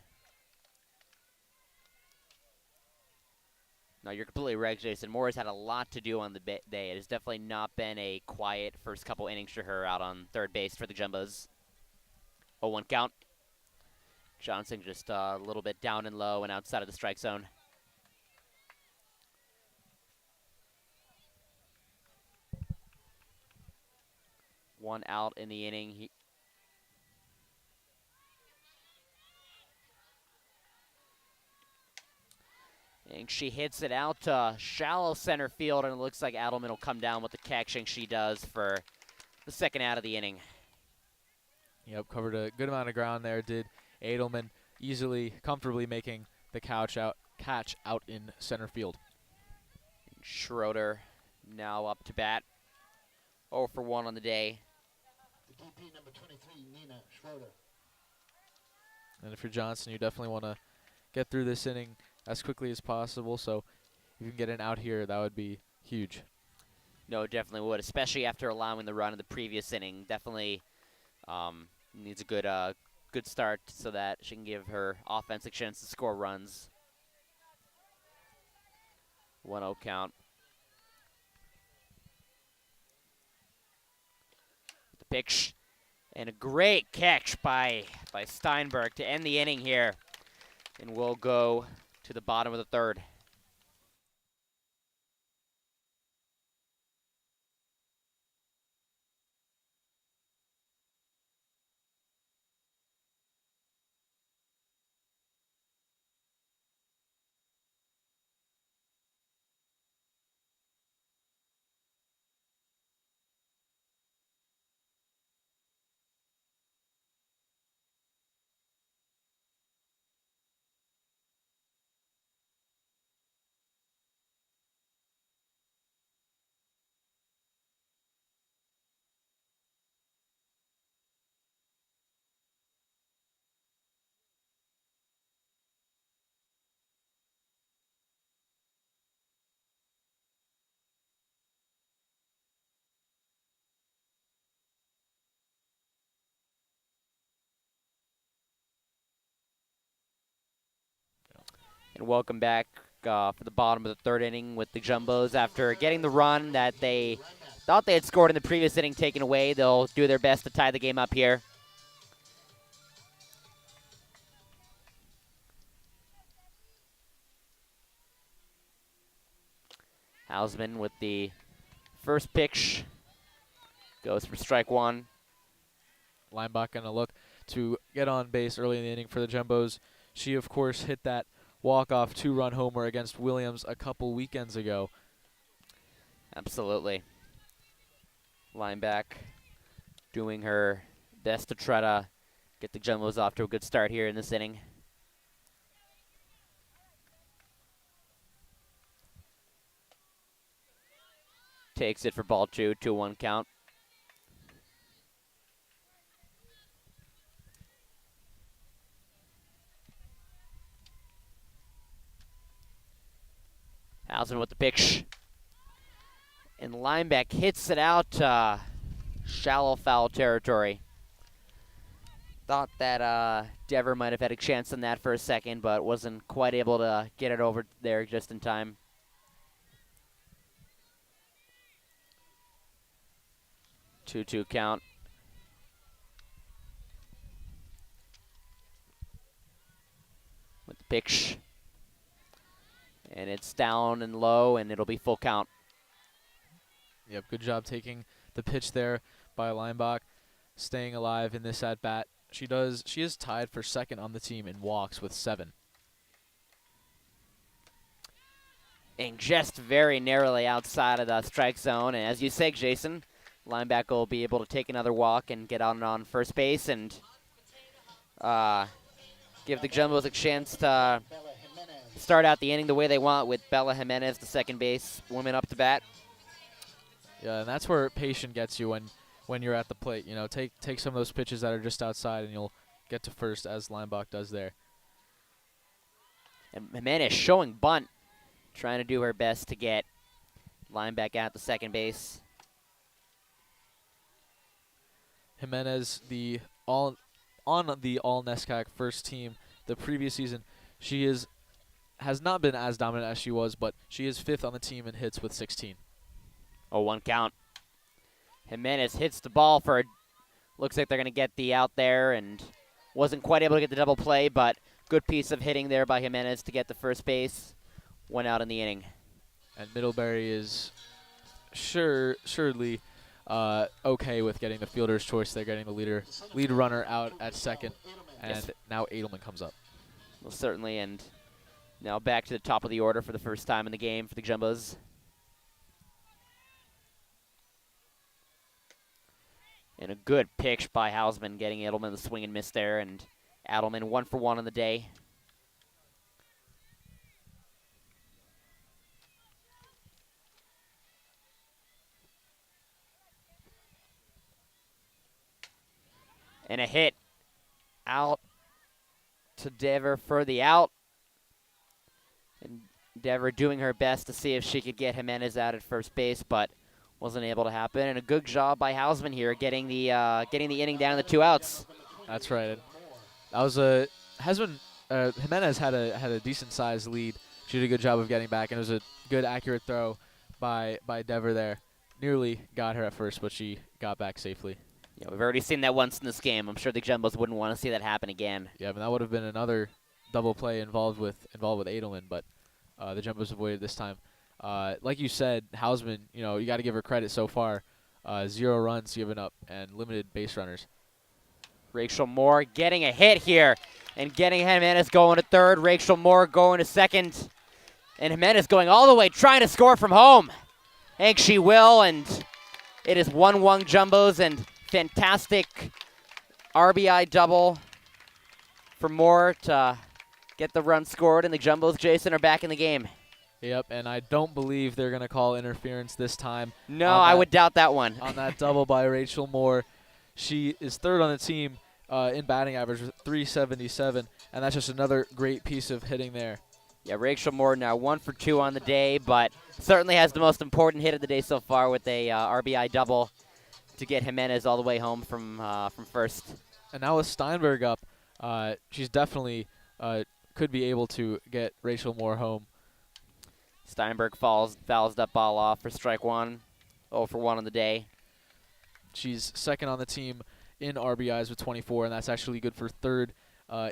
No, you're completely right, Jason. Moore has had a lot to do on the day. It has definitely not been a quiet first couple innings for her out on third base for the Jumbos. 0-1 count. Johnson just a little bit down and low and outside of the strike zone. One out in the inning. And she hits it out to shallow center field, and it looks like Adelman will come down with the catch, and she does for the second out of the inning.
Yep, covered a good amount of ground there, did Adelman, easily, comfortably making the catch out in center field.
Schroeder now up to bat. 0 for 1 on the day.
The DP number 23, Nina Schroeder.
And if you're Johnson, you definitely want to get through this inning as quickly as possible, so if you can get an out here, that would be huge.
No, it definitely would, especially after allowing the run in the previous inning. Definitely needs a good start so that she can give her offense a chance to score runs. 1-0 count. The pitch, and a great catch by Steinberg to end the inning here. And we'll go to the bottom of the third. And welcome back for the bottom of the third inning with the Jumbos. After getting the run that they thought they had scored in the previous inning taken away, they'll do their best to tie the game up here. Hausman with the first pitch goes for strike one.
Linebacker going to look to get on base early in the inning for the Jumbos. She, of course, hit that walk-off two-run homer against Williams a couple weekends ago.
Absolutely. Lineback doing her best to try to get the Jumbos off to a good start here in this inning. Takes it for ball two, 2-1 count. Hausman with the pitch. And Lineback hits it out shallow foul territory. Thought that Dever might have had a chance on that for a second, but wasn't quite able to get it over there just in time. Two count. With the pitch. And it's down and low, and it'll be full count.
Yep, good job taking the pitch there by Leinbach, staying alive in this at-bat. She is tied for second on the team in walks with 7.
And just very narrowly outside of the strike zone. And as you say, Jason, Linebacker will be able to take another walk and get on first base and give the Jumbos a chance to start out the inning the way they want with Bella Jimenez, the second base woman, up to bat.
Yeah, and that's where patience gets you when you're at the plate. You know, take some of those pitches that are just outside, and you'll get to first, as Leinbach does there.
And Jimenez showing bunt, trying to do her best to get Linebacker at the second base.
Jimenez, on the all NESCAC first team the previous season, she has not been as dominant as she was, but she is 5th on the team in hits with 16.
Oh, 1 count. Jimenez hits the ball for, looks like they're going to get the out there, and wasn't quite able to get the double play, but good piece of hitting there by Jimenez to get the first base. Went out in the inning.
And Middlebury is surely okay with getting the fielder's choice. They're getting the lead runner out at second, and
Yes.
now Edelman comes up.
Well, certainly, and now back to the top of the order for the first time in the game for the Jumbos. And a good pitch by Hausman, getting Edelman the swing and miss there, and Adelman 1 for 1 on the day. And a hit out to Dever for the out. And Dever doing her best to see if she could get Jimenez out at first base, but wasn't able to happen. And a good job by Hausman here, getting the inning down to the 2 outs.
That's right. That was Jimenez had a decent sized lead. She did a good job of getting back, and it was a good accurate throw by Dever there. Nearly got her at first, but she got back safely.
Yeah, we've already seen that once in this game. I'm sure the Jumbos wouldn't want to see that happen again.
Yeah, but that would have been another double play involved with Edelman, but the Jumbos avoided this time. Like you said, Hausman, you got to give her credit so far. 0 runs given up and limited base runners.
Rachel Moore getting a hit here and getting Jimenez going to third. Rachel Moore going to second. And Jimenez going all the way, trying to score from home. I think she will, and it is 1-1 Jumbos, and fantastic RBI double for Moore to get the run scored, and the Jumbos, Jason, are back in the game.
Yep, and I don't believe they're going to call interference this time.
No, I would doubt that one.
On that double by Rachel Moore. She is 3rd on the team in batting average with 377, and that's just another great piece of hitting there.
Yeah, Rachel Moore now 1 for 2 on the day, but certainly has the most important hit of the day so far with a RBI double to get Jimenez all the way home from first.
And now with Steinberg up, she's definitely could be able to get Rachel Moore home.
Steinberg fouls that ball off for strike 1. 0 for 1 on the day.
She's 2nd on the team in RBIs with 24, and that's actually good for 3rd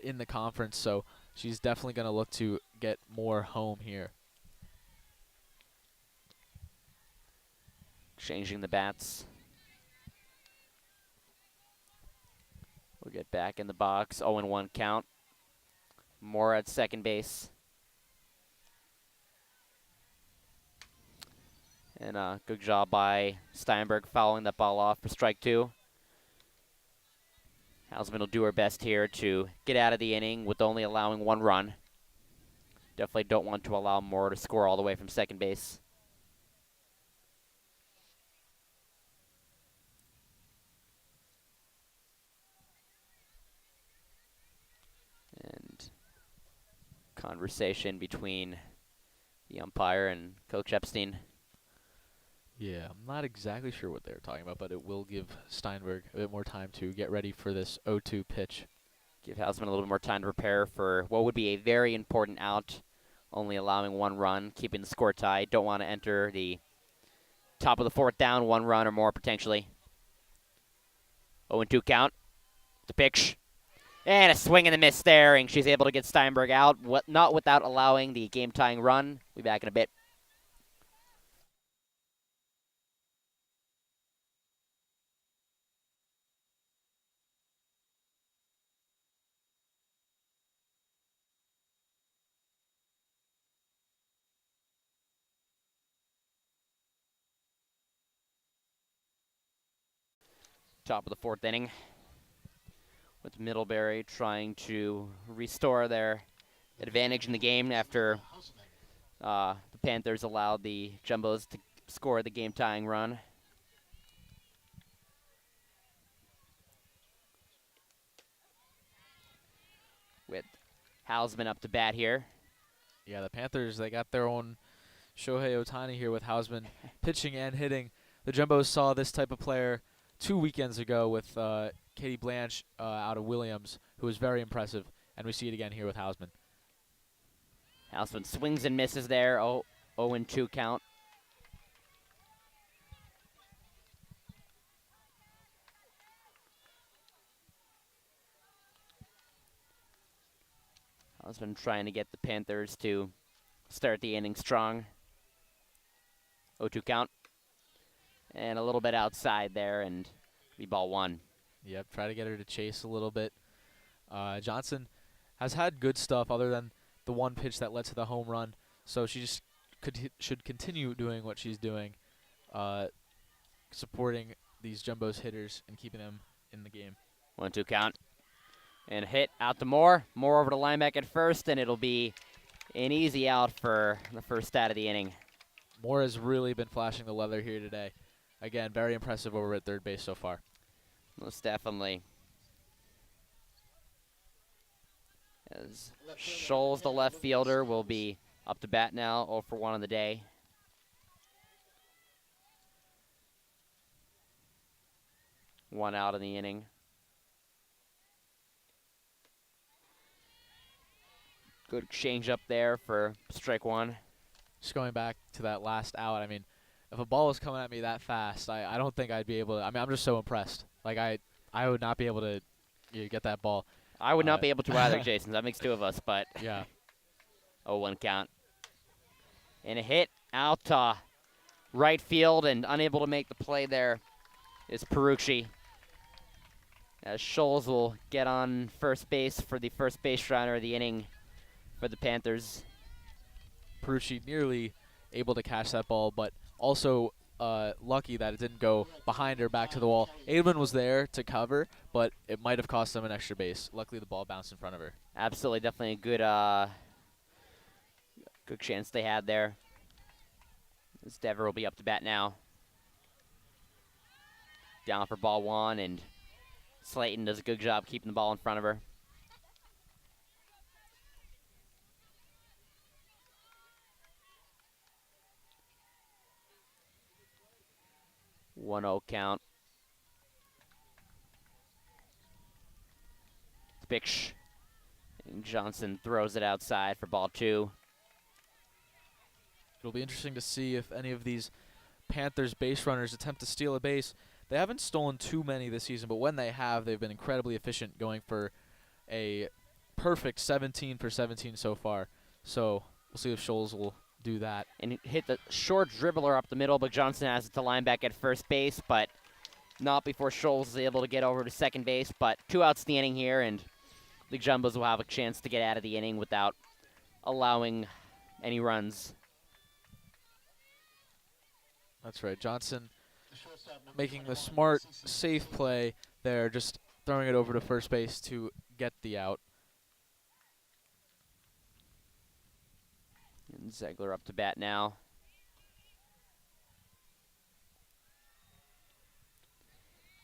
in the conference. So she's definitely going to look to get more home here.
Changing the bats. We'll get back in the box. 0-1 count. Moore at second base. And a good job by Steinberg fouling that ball off for strike 2. Hausman will do her best here to get out of the inning with only allowing 1 run. Definitely don't want to allow Moore to score all the way from second base. And conversation between the umpire and Coach Epstein.
Yeah, I'm not exactly sure what they were talking about, but it will give Steinberg a bit more time to get ready for this 0-2 pitch.
Give Hausman a little bit more time to prepare for what would be a very important out, only allowing 1 run, keeping the score tied. Don't want to enter the top of the 4th down, 1 run or more potentially. 0-2 count. The pitch. And a swing and a miss there, and she's able to get Steinberg out, not without allowing the game-tying run. We'll be back in a bit. Top of the 4th inning, with Middlebury trying to restore their advantage in the game after the Panthers allowed the Jumbos to score the game-tying run. With Hausman up to bat here.
Yeah, the Panthers, they got their own Shohei Ohtani here with Hausman pitching and hitting. The Jumbos saw this type of player 2 weekends ago with Katie Blanche out of Williams, who was very impressive, and we see it again here with Hausman.
Hausman swings and misses there. 0-2 count. Hausman trying to get the Panthers to start the inning strong. 0-2 count. And a little bit outside there, and be ball 1.
Yep, try to get her to chase a little bit. Johnson has had good stuff other than the one pitch that led to the home run, so she just should continue doing what she's doing, supporting these Jumbos hitters and keeping them in the game.
1-2 count. And a hit out to Moore. Moore over to linebacker at first, and it'll be an easy out for the first out of the inning.
Moore has really been flashing the leather here today. Again, very impressive over at third base so far.
Most definitely. As Scholes, the left fielder, will be up to bat now, 0 for 1 on the day. One out in the inning. Good change up there for strike 1.
Just going back to that last out, I mean, if a ball was coming at me that fast, I don't think I'd be able to. I mean, I'm just so impressed. Like, I would not be able to get that ball.
I would not be able to either, Jason. That makes 2 of us, but
Yeah.
0-1 count. And a hit out to right field, and unable to make the play there is Perucci. As Scholes will get on first base for the first base runner of the inning for the Panthers.
Perucci nearly able to catch that ball, but also lucky that it didn't go behind her back to the wall. Aidman was there to cover, but it might have cost them an extra base. Luckily, the ball bounced in front of her.
Absolutely, definitely a good chance they had there. As Dever will be up to bat now. Down for ball 1, and Slayton does a good job keeping the ball in front of her. One 0 count. Pitch. And Johnson throws it outside for ball 2.
It'll be interesting to see if any of these Panthers base runners attempt to steal a base. They haven't stolen too many this season, but when they have, they've been incredibly efficient, going for a perfect 17 for 17 so far. So we'll see if Scholes will do that.
And hit the short dribbler up the middle, but Johnson has it to line back at first base, but not before Scholes is able to get over to second base. But 2 outs in the inning here, and the Jumbos will have a chance to get out of the inning without allowing any runs.
That's right. Johnson making the smart, safe play there, just throwing it over to first base to get the out.
And Ziegler up to bat now.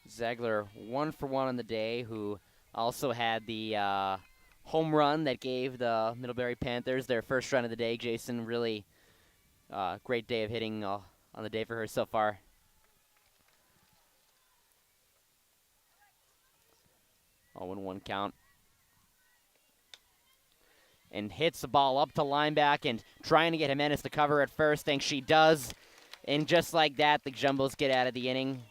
Ziegler 1 for 1 on the day, who also had the home run that gave the Middlebury Panthers their first run of the day. Jason, really Great day of hitting on the day for her so far. Oh, 1 count. And hits the ball up to lineback and trying to get Jimenez to cover at first. Think she does. And just like that, the Jumbos get out of the inning.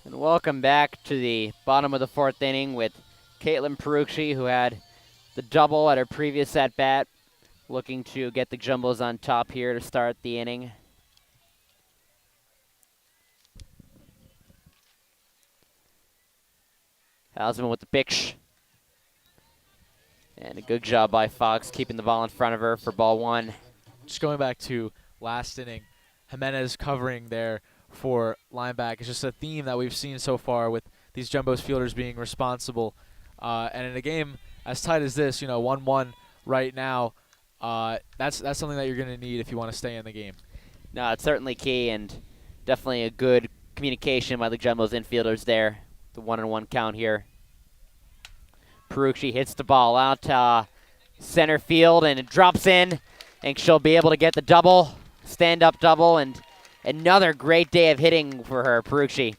And welcome back to the bottom of the 4th inning with Caitlin Perucci, who had the double at her previous at-bat, looking to get the Jumbos on top here to start the inning. Hausman with the pitch. And a good job by Fox keeping the ball in front of her for ball 1.
Just going back to last inning, Jimenez covering there for linebacker. It's just a theme that we've seen so far with these Jumbos fielders being responsible. And in a game as tight as this, 1-1 right now, that's something that you're going to need if you want to stay in the game.
No, it's certainly key, and definitely a good communication by the Jumbos infielders there. The 1-1 count here. Perucci hits the ball out center field, and it drops in, and she'll be able to get the double, stand-up double, and another great day of hitting for her, Perucci.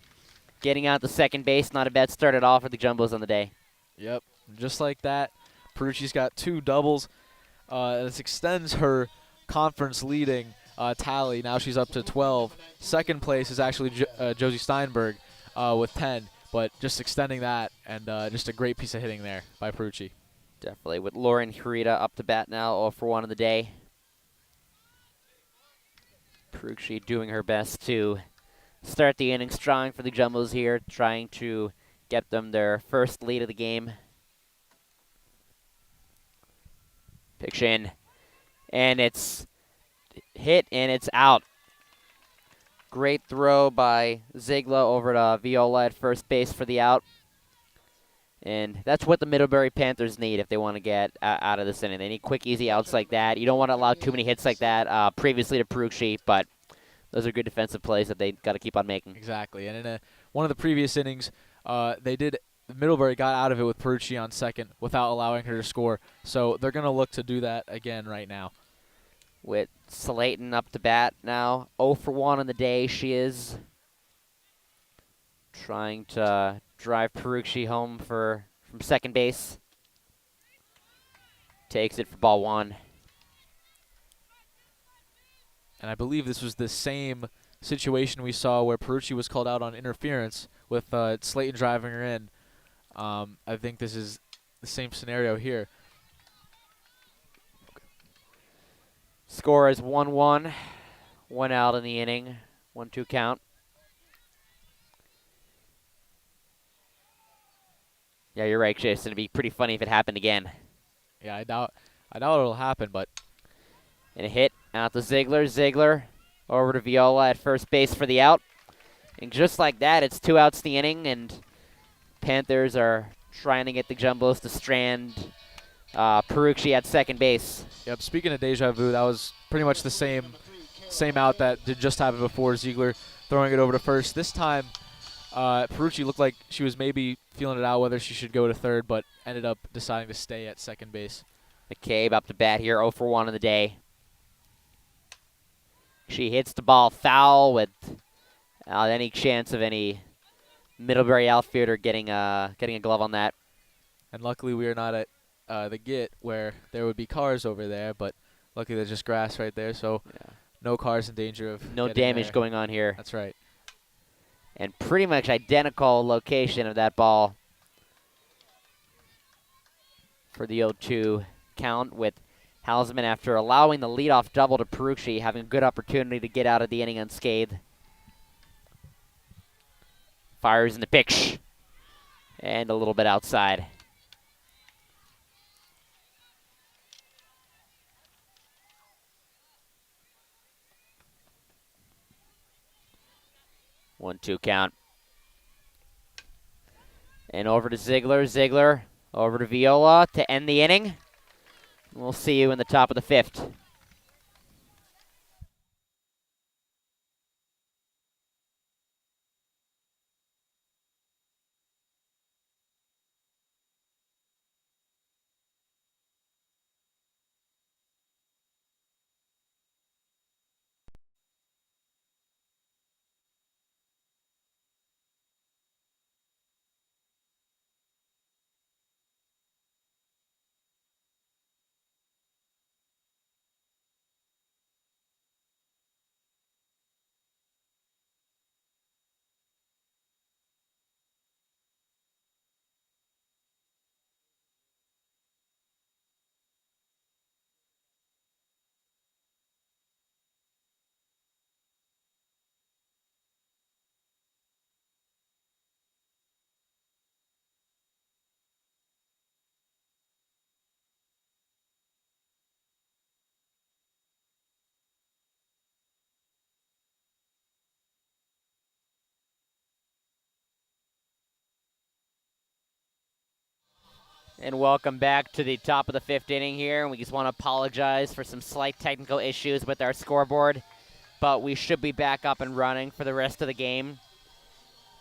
Getting out to second base, not a bad start at all for the Jumbos on the day.
Yep, just like that, Perucci's got 2 doubles. This extends her conference leading tally. Now she's up to 12. Second place is actually Josie Steinberg with 10, but just extending that, and just a great piece of hitting there by Perucci.
Definitely, with Lauren Hirita up to bat now, 0 for 1 of the day. Perucci doing her best to start the inning strong for the Jumbos here, trying to get them their first lead of the game. Pitch in, and it's hit, and it's out. Great throw by Ziegler over to Viola at first base for the out. And that's what the Middlebury Panthers need if they want to get out of this inning. They need quick, easy outs like that. You don't want to allow too many hits like that previously to Perucci, but those are good defensive plays that they got to keep on making.
Exactly. And in one of the previous innings, Middlebury got out of it with Perucci on second without allowing her to score. So they're going to look to do that again right now.
With Slayton up to bat now, 0 for 1 on the day. She is trying to drive Perucci home from second base. Takes it for ball 1.
And I believe this was the same situation we saw where Perucci was called out on interference with Slayton driving her in. I think this is the same scenario here.
Score is 1-1. 1 out in the inning. 1-2 count. Yeah, you're right, Jason. It'd be pretty funny if it happened again.
Yeah, I doubt it'll happen, but.
And a hit out to Ziegler. Ziegler over to Viola at first base for the out. And just like that, it's 2 outs the inning, and Panthers are trying to get the Jumbos to strand Perucci at second base.
Yep, speaking of deja vu, that was pretty much the same out that did just happen before. Ziegler throwing it over to first. This time, Perucci looked like she was maybe feeling it out whether she should go to third, but ended up deciding to stay at second base.
McCabe up to bat here, 0 for 1 on the day. She hits the ball foul without any chance of any Middlebury outfielder getting a glove on that.
And luckily we are not at the gate where there would be cars over there, but luckily there's just grass right there, so no cars in danger of
no
getting
damage
there.
going on here.
That's right.
And pretty much identical location of that ball for the 0-2 count, with Hausman, after allowing the leadoff double to Perucci, having a good opportunity to get out of the inning unscathed. Fires in the pitch. And a little bit outside. One-two count. And over to Ziegler. Ziegler over to Viola to end the inning. We'll see you in the top of the 5th. And welcome back to the top of the 5th inning here. We just want to apologize for some slight technical issues with our scoreboard, but we should be back up and running for the rest of the game.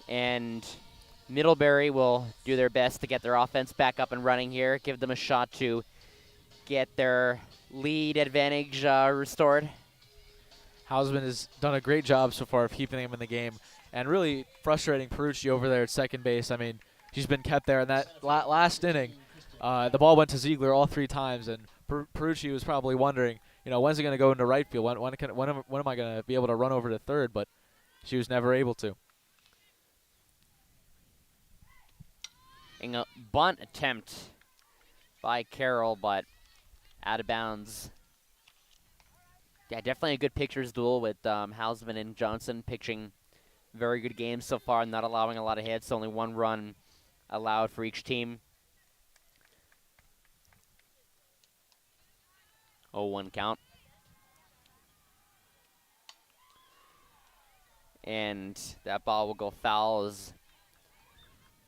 And Middlebury will do their best to get their offense back up and running here, give them a shot to get their lead advantage restored.
Hausman has done a great job so far of keeping him in the game and really frustrating Perucci over there at second base. I mean, she's been kept there in that last inning. The ball went to Ziegler all 3 times, and Perucci was probably wondering, when's it going to go into right field? When am I going to be able to run over to third? But she was never able to.
In a bunt attempt by Carroll, but out of bounds. Yeah, definitely a good pitcher's duel with Hausman and Johnson pitching very good games so far, not allowing a lot of hits, only 1 run allowed for each team. 0-1 count. And that ball will go foul as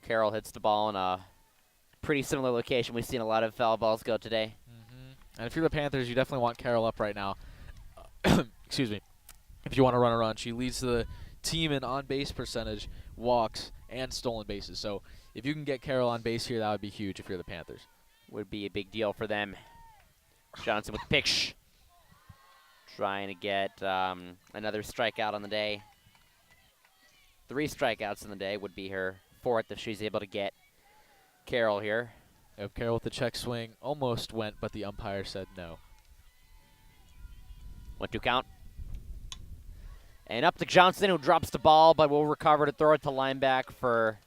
Carroll hits the ball in a pretty similar location. We've seen a lot of foul balls go today.
And if you're the Panthers, you definitely want Carroll up right now. Excuse me. If you want to run a run, she leads the team in on-base percentage, walks, and stolen bases. So if you can get Carroll on base here, that would be huge if you're the Panthers.
Would be a big deal for them. Johnson with the pitch. Trying to get another strikeout on the day. 3 strikeouts in the day would be her 4th if she's able to get Carroll here.
Carroll with the check swing almost went, but the umpire said no.
1-2 count. And up to Johnson, who drops the ball, but will recover to throw it to lineback for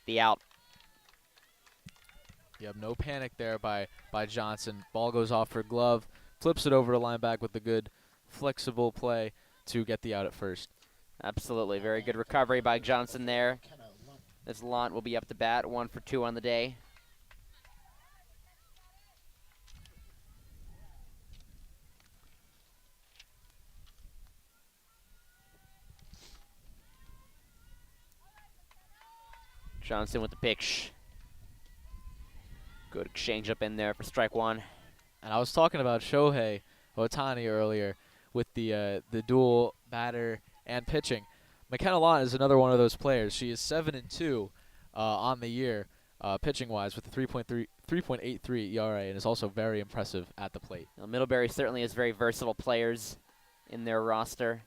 the out.
You have no panic there by Johnson. Ball goes off her glove, flips it over to lineback with a good flexible play to get the out at first.
Absolutely. Very good recovery by Johnson there. This Lant will be up to bat, 1 for 2 on the day. Johnson with the pitch. Good exchange up in there for strike 1.
And I was talking about Shohei Ohtani earlier with the dual batter and pitching. McKenna Lant is another one of those players. She is 7-2 on the year pitching-wise with a 3.83 ERA and is also very impressive at the plate.
Now, Middlebury certainly has very versatile players in their roster.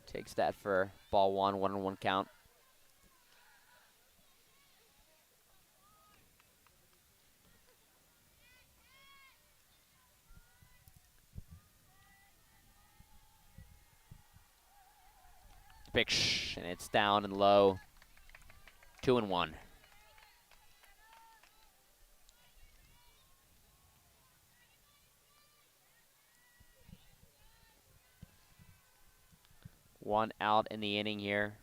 Takes that for ball 1, 1-1 count. Pitch, and it's down and low. 2-1. One out in the inning here.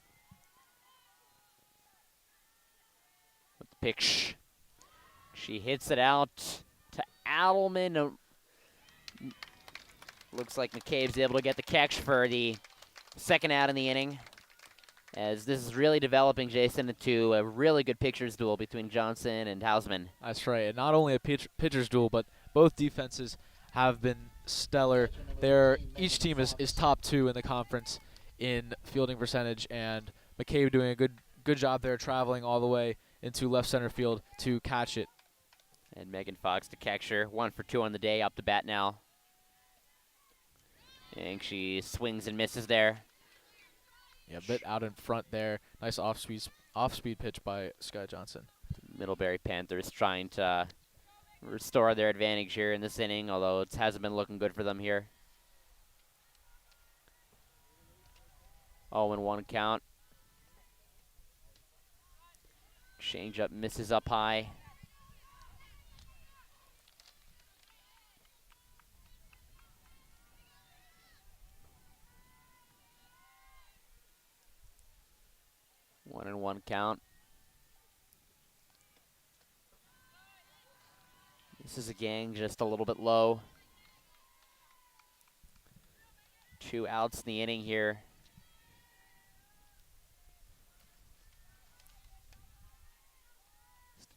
With the pitch. She hits it out to Adelman. Looks like McCabe's able to get the catch for the second out in the inning. As this is really developing, Jason, into a really good pitcher's duel between Johnson and Hausman.
That's right. And not only a pitcher's duel, but both defenses have been stellar. Each team is top 2 in the conference in fielding percentage, and McCabe doing a good job there, traveling all the way into left center field to catch it.
And Megan Fox to catcher. 1 for 2 on the day, up to bat now. And she swings and misses there.
Yeah, a bit out in front there. Nice off-speed pitch by Sky Johnson.
Middlebury Panthers trying to restore their advantage here in this inning, although it hasn't been looking good for them here. 0-1 count. Change-up misses up high. One and one count. This is a gang just a little bit low. 2 outs in the inning here.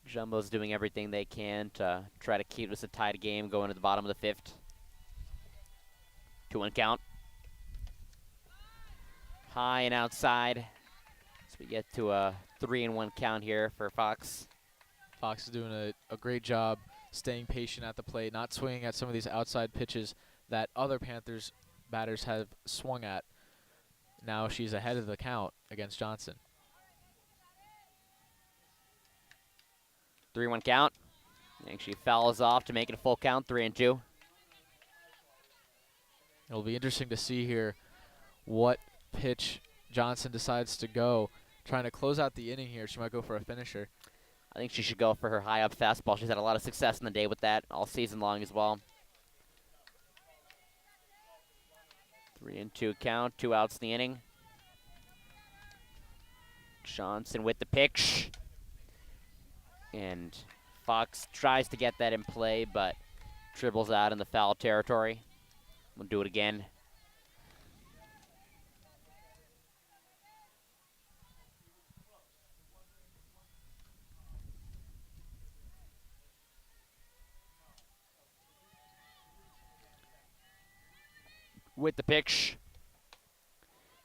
Jumbo's doing everything they can to try to keep this a tied game going to the bottom of the 5th. 2-1 count. High and outside. So we get to a 3-1 count here for Fox.
Fox is doing a great job staying patient at the plate, not swinging at some of these outside pitches that other Panthers batters have swung at. Now she's ahead of the count against Johnson.
3-1 count. And she fouls off to make it a full count, 3-2.
It'll be interesting to see here what pitch Johnson decides to go. Trying to close out the inning here. She might go for a finisher.
I think she should go for her high up fastball. She's had a lot of success in the day with that all season long as well. 3-2 count, 2 outs in the inning. Johnson with the pitch. And Fox tries to get that in play, but dribbles out in the foul territory. We'll do it again. With the pitch.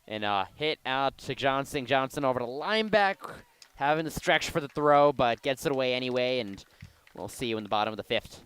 And a hit out to Johnson. Johnson over to lineback, having the stretch for the throw, but gets it away anyway, and we'll see you in the bottom of the 5th.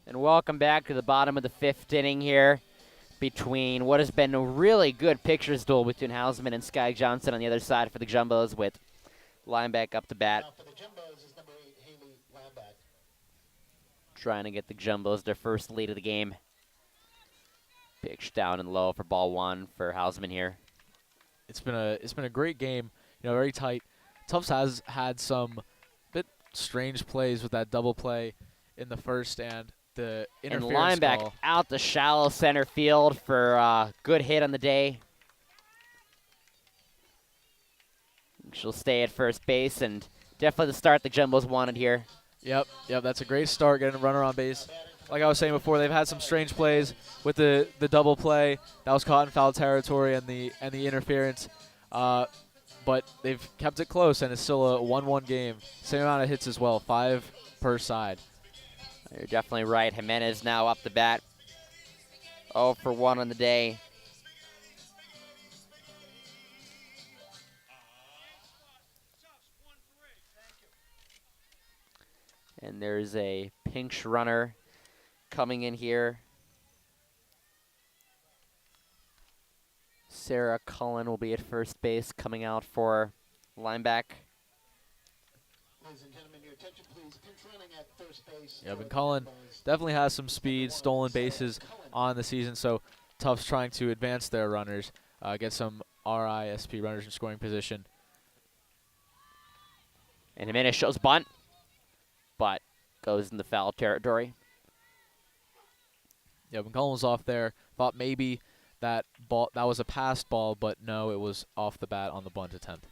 And welcome back to the bottom of the 5th inning here between what has been a really good pitcher's duel between Hausman and Sky Johnson on the other side for the Jumbos with Lineback up to bat.
Now for the Jumbos is number 8, Haley Lambeck.
Trying to get the Jumbos their first lead of the game. Pitch down and low for ball 1 for Hausman here.
It's been a great game, very tight. Tufts has had some bit strange plays with that double play in the first and the interference
and Lineback
call.
out to shallow center field for a good hit on the day. She'll stay at first base, and definitely the start the Jumbos wanted here.
Yep, that's a great start, getting a runner on base. Like I was saying before, they've had some strange plays with the double play that was caught in foul territory and the interference, but they've kept it close, and it's still a 1-1 game. Same amount of hits as well, 5 per side.
You're definitely right. Jimenez now up the bat. 0 for 1 on the day. And there's a pinch runner coming in here. Sarah Cullen will be at first base, coming out for Lineback.
Ladies and gentlemen, your attention please. Pinch running at first base.
Yeah, Ben Cullen definitely has some speed, stolen bases on the season, so Tufts trying to advance their runners, get some RISP runners in scoring position.
And Jimenez shows bunt, but goes in the foul territory.
Yeah, Ben Cullen was off there. Thought maybe that was a passed ball, but no, it was off the bat on the bunt attempt.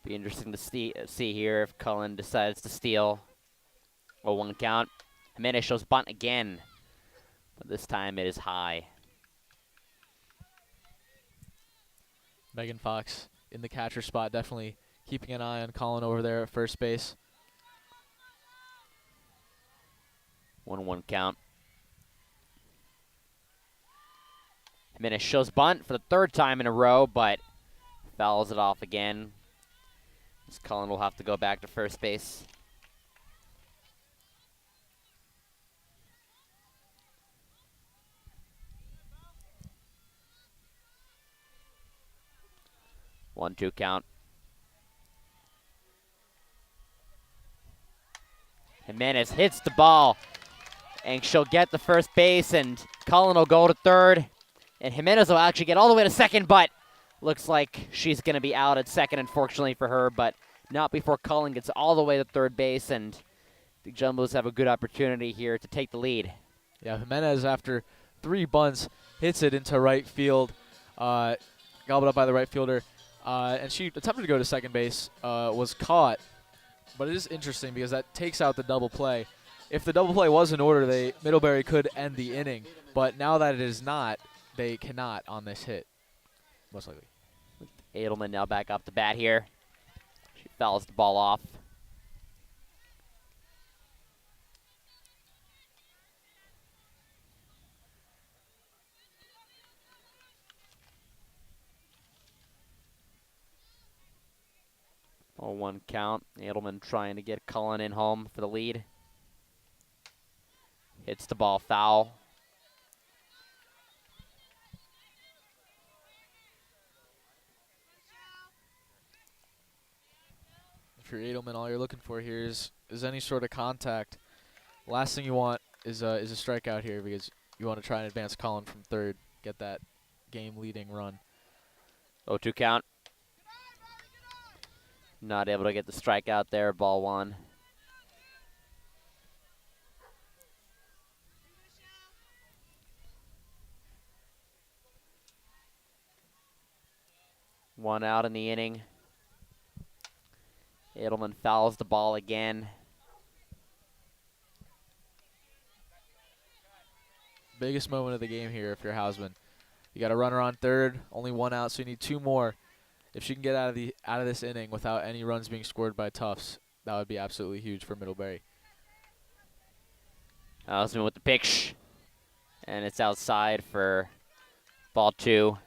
Be interesting to see here if Cullen decides to steal. 0-1 count. Jimenez shows bunt again, but this time it is high.
Megan Fox in the catcher spot, definitely keeping an eye on Cullen over there at first base.
1-1 count. Jimenez shows bunt for the 3rd time in a row, but fouls it off again. This Cullen will have to go back to first base. One-two count. Jimenez hits the ball, and she'll get the first base, and Cullen will go to 3rd, and Jimenez will actually get all the way to 2nd, but looks like she's going to be out at 2nd, unfortunately for her, but not before Cullen gets all the way to 3rd base, and the Jumbos have a good opportunity here to take the lead.
Yeah, Jimenez, after 3 bunts, hits it into right field, gobbled up by the right fielder, and she attempted to go to 2nd base, was caught. But it is interesting because that takes out the double play. If the double play was in order, Middlebury could end the inning. But now that it is not, they cannot on this hit, most likely.
Edelman now back up the bat here. She fouls the ball off. Oh, 1 count. Edelman trying to get Cullen in home for the lead. Hits the ball foul.
If you're Edelman, all you're looking for here is any sort of contact. Last thing you want is a strikeout here because you want to try and advance Cullen from 3rd, get that game-leading run.
0-2 count. Not able to get the strikeout there, ball 1. One out in the inning. Edelman fouls the ball again.
Biggest moment of the game here if you're Hausman. You got a runner on 3rd, only 1 out, so you need 2 more. If she can get out of this inning without any runs being scored by Tufts, that would be absolutely huge for Middlebury.
Hausman with the pitch, and it's outside for ball 2.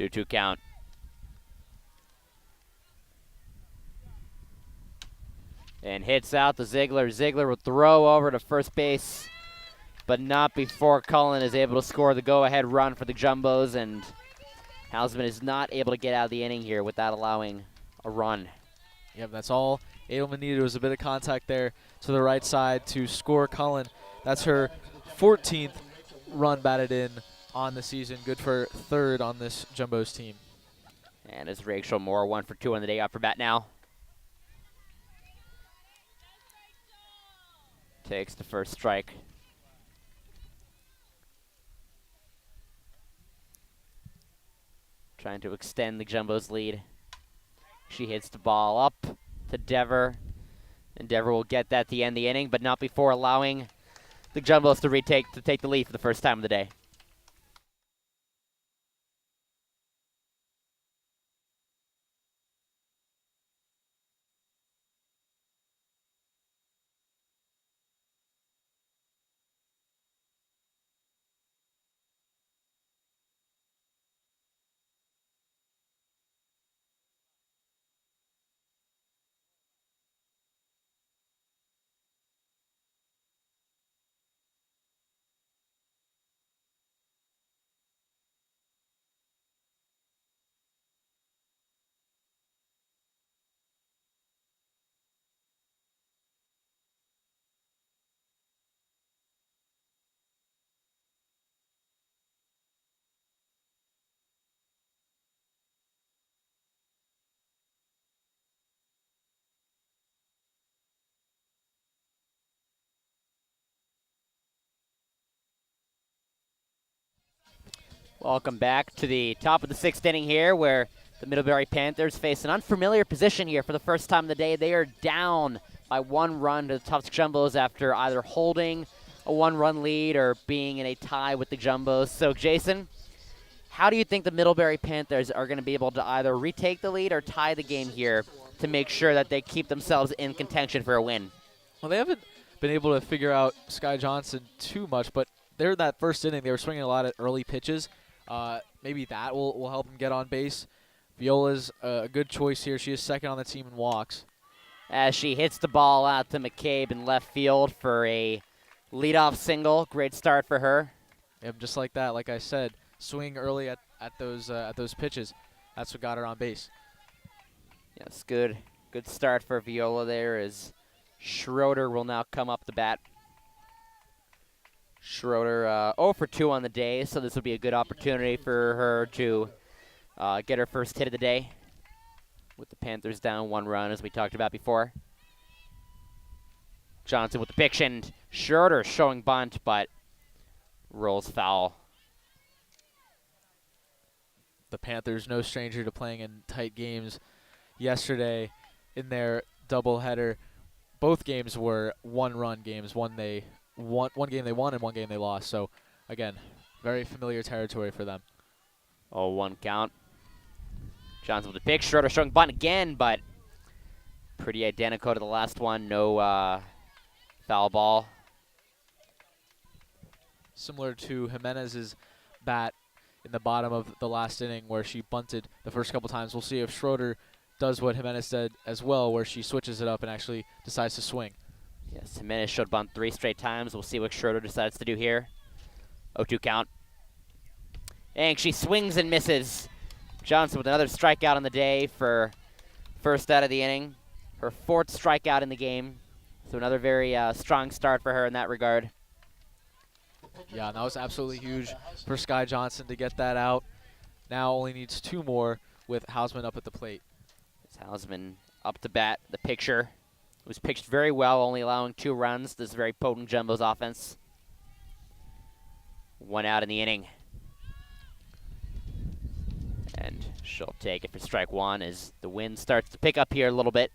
2-2 count. And hits out the Ziegler. Ziegler will throw over to first base, but not before Cullen is able to score the go-ahead run for the Jumbos, and Hausman is not able to get out of the inning here without allowing a run.
Yep, that's all Edelman needed was a bit of contact there to the right side to score Cullen. That's her 14th run batted in on the season. Good for third on this Jumbos team.
And as Rachel Moore, 1 for 2 on the day, up for bat now. Takes the first strike. Trying to extend the Jumbos lead. She hits the ball up to Dever. And Dever will get that to end the inning, but not before allowing the Jumbos to take the lead for the first time of the day. Welcome back to the top of the 6th inning here, where the Middlebury Panthers face an unfamiliar position here for the first time of the day. They are down by 1 run to the Tufts Jumbos after either holding a 1-run lead or being in a tie with the Jumbos. So, Jason, how do you think the Middlebury Panthers are going to be able to either retake the lead or tie the game here to make sure that they keep themselves in contention for a win?
Well, they haven't been able to figure out Sky Johnson too much, but they're in that first inning. They were swinging a lot at early pitches. Maybe that will help him get on base. Viola's a good choice here. She is second on the team in walks.
As she hits the ball out to McCabe in left field for a leadoff single. Great start for her.
Yep, just like that. Like I said, swing early at those pitches. That's what got her on base.
Yes, good start for Viola there as Schroeder will now come up the bat. Schroeder 0 for 2 on the day, so this will be a good opportunity for her to get her first hit of the day with the Panthers down 1 run, as we talked about before. Johnson with the pitch, and Schroeder showing bunt, but rolls foul.
The Panthers no stranger to playing in tight games. Yesterday in their doubleheader, both games were 1-run games. One game they won and 1 game they lost. So, again, very familiar territory for them.
0-1 count. Johnson with the pick. Schroeder showing bunt again, but pretty identical to the last one. No foul ball.
Similar to Jimenez's bat in the bottom of the last inning where she bunted the first couple times. We'll see if Schroeder does what Jimenez did as well, where she switches it up and actually decides to swing.
Yes, Jimenez showed bunt 3 straight times. We'll see what Schroeder decides to do here. 0-2 count. And she swings and misses. Johnson with another strikeout on the day for first out of the inning. Her 4th strikeout in the game. So another very strong start for her in that regard.
Yeah, and that was absolutely huge for Sky Johnson to get that out. Now only needs 2 more with Hausman up at the plate.
It's Hausman up to bat. The pitcher was pitched very well, only allowing 2 runs. This very potent Jumbo's offense. 1 out in the inning. And she'll take it for strike 1 as the wind starts to pick up here a little bit.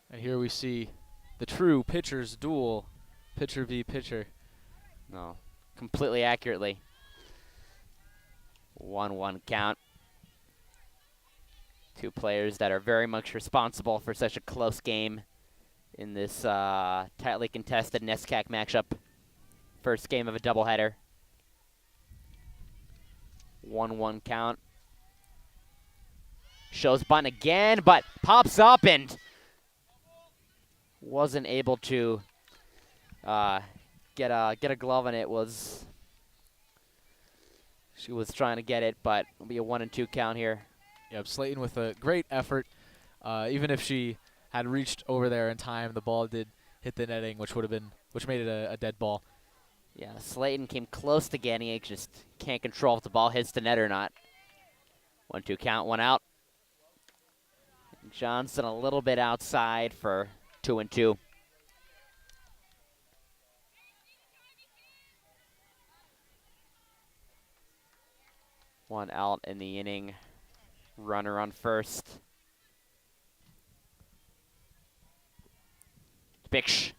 And here we see the true pitcher's duel, pitcher v. pitcher.
No, completely accurately. 1-1 count. 2 players that are very much responsible for such a close game in this tightly contested NESCAC matchup. First game of a doubleheader. 1-1 count. Shows bunt again, but pops up and wasn't able to get a glove on it. She was trying to get it, but it'll be a 1-2 count here.
Yep, Slayton with a great effort. Even if she had reached over there in time, the ball did hit the netting, which made it a dead ball.
Yeah, Slayton came close to getting it, just can't control if the ball hits the net or not. 1-2 count, 1 out. Johnson a little bit outside for 2-2. One out in the inning. Runner on first. Pitch.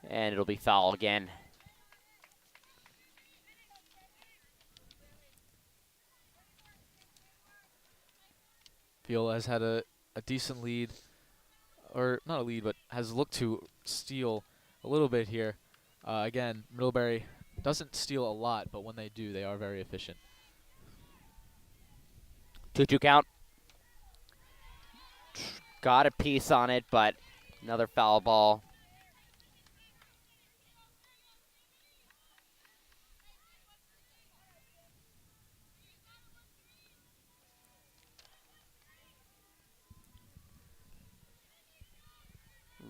And it'll be foul again.
Field has had a decent lead, or not a lead, but has looked to steal a little bit here. Again, Middlebury doesn't steal a lot, but when they do, they are very efficient.
2-2 count. Got a piece on it, but another foul ball.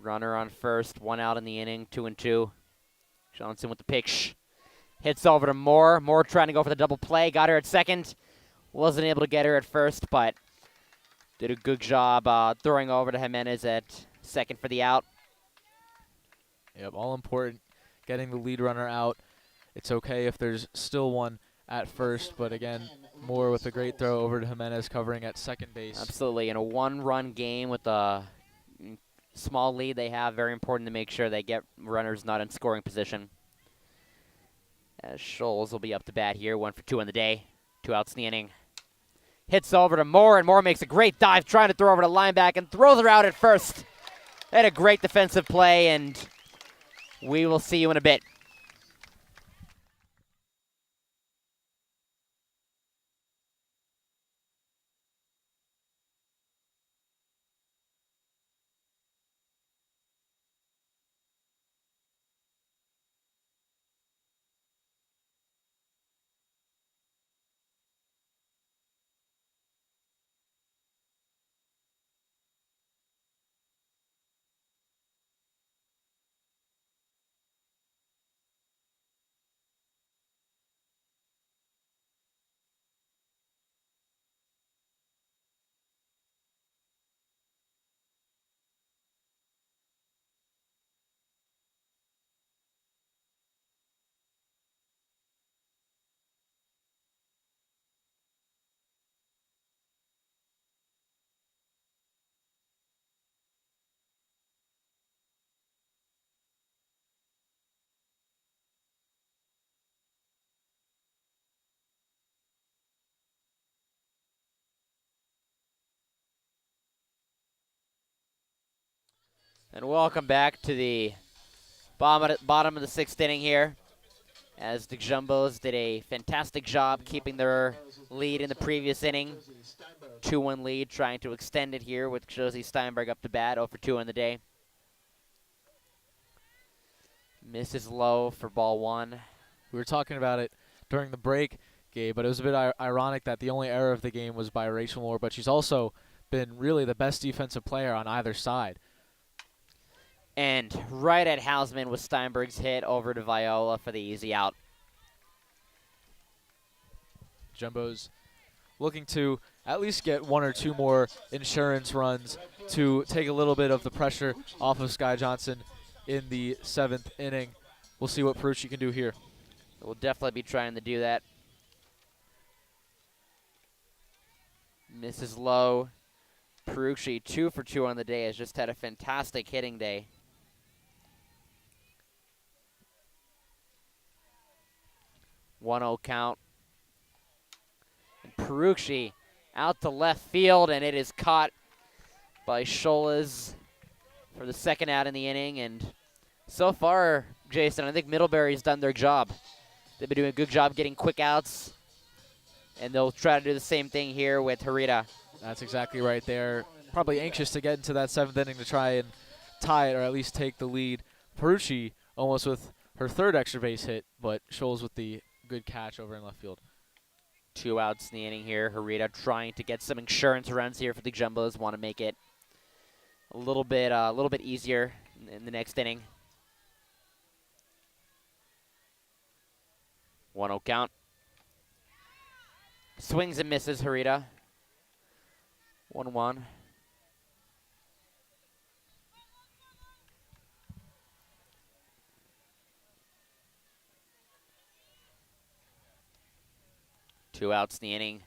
Runner on first, 1 out in the inning, 2-2. Johnson with the pitch. Hits over to Moore. Moore trying to go for the double play. Got her at second. Wasn't able to get her at first, but did a good job throwing over to Jimenez at second for the out.
Yep, all important. Getting the lead runner out. It's okay if there's still one at first, but again, Moore with a great throw over to Jimenez covering at second base.
Absolutely. In a one-run game with a small lead they have, very important to make sure they get runners not in scoring position. As Scholes will be up to bat here, 1 for 2 in the day. 2 outs in the inning. Hits over to Moore, and Moore makes a great dive, trying to throw over to linebacker, and throws her out at first. They had a great defensive play, and we will see you in a bit. And welcome back to the bottom of the 6th inning here, as the Jumbos did a fantastic job keeping their lead in the previous inning. 2-1 lead, trying to extend it here with Josie Steinberg up to bat, 0 for 2 on the day. Misses low for ball 1.
We were talking about it during the break, Gabe, but it was a bit ironic that the only error of the game was by Rachel Moore, but she's also been really the best defensive player on either side.
And right at Hausman was Steinberg's hit over to Viola for the easy out.
Jumbos looking to at least get 1 or 2 more insurance runs to take a little bit of the pressure off of Sky Johnson in the 7th inning. We'll see what Perucci can do here.
We'll definitely be trying to do that. Misses low. Perucci 2 for 2 on the day, has just had a fantastic hitting day. One-0 count. And Perucci out to left field, and it is caught by Scholes for the 2nd out in the inning. And so far, Jason, I think Middlebury's done their job. They've been doing a good job getting quick outs, and they'll try to do the same thing here with Harita.
That's exactly right. They're probably anxious to get into that 7th inning to try and tie it or at least take the lead. Perucci almost with her 3rd extra base hit, but Scholes with the good catch over in left field.
2 outs in the inning here. Harita trying to get some insurance runs here for the Jumbos. Want to make it a little bit easier in the next inning. 1-0 count. Swings and misses Harita. 1-1. Two outs in the inning.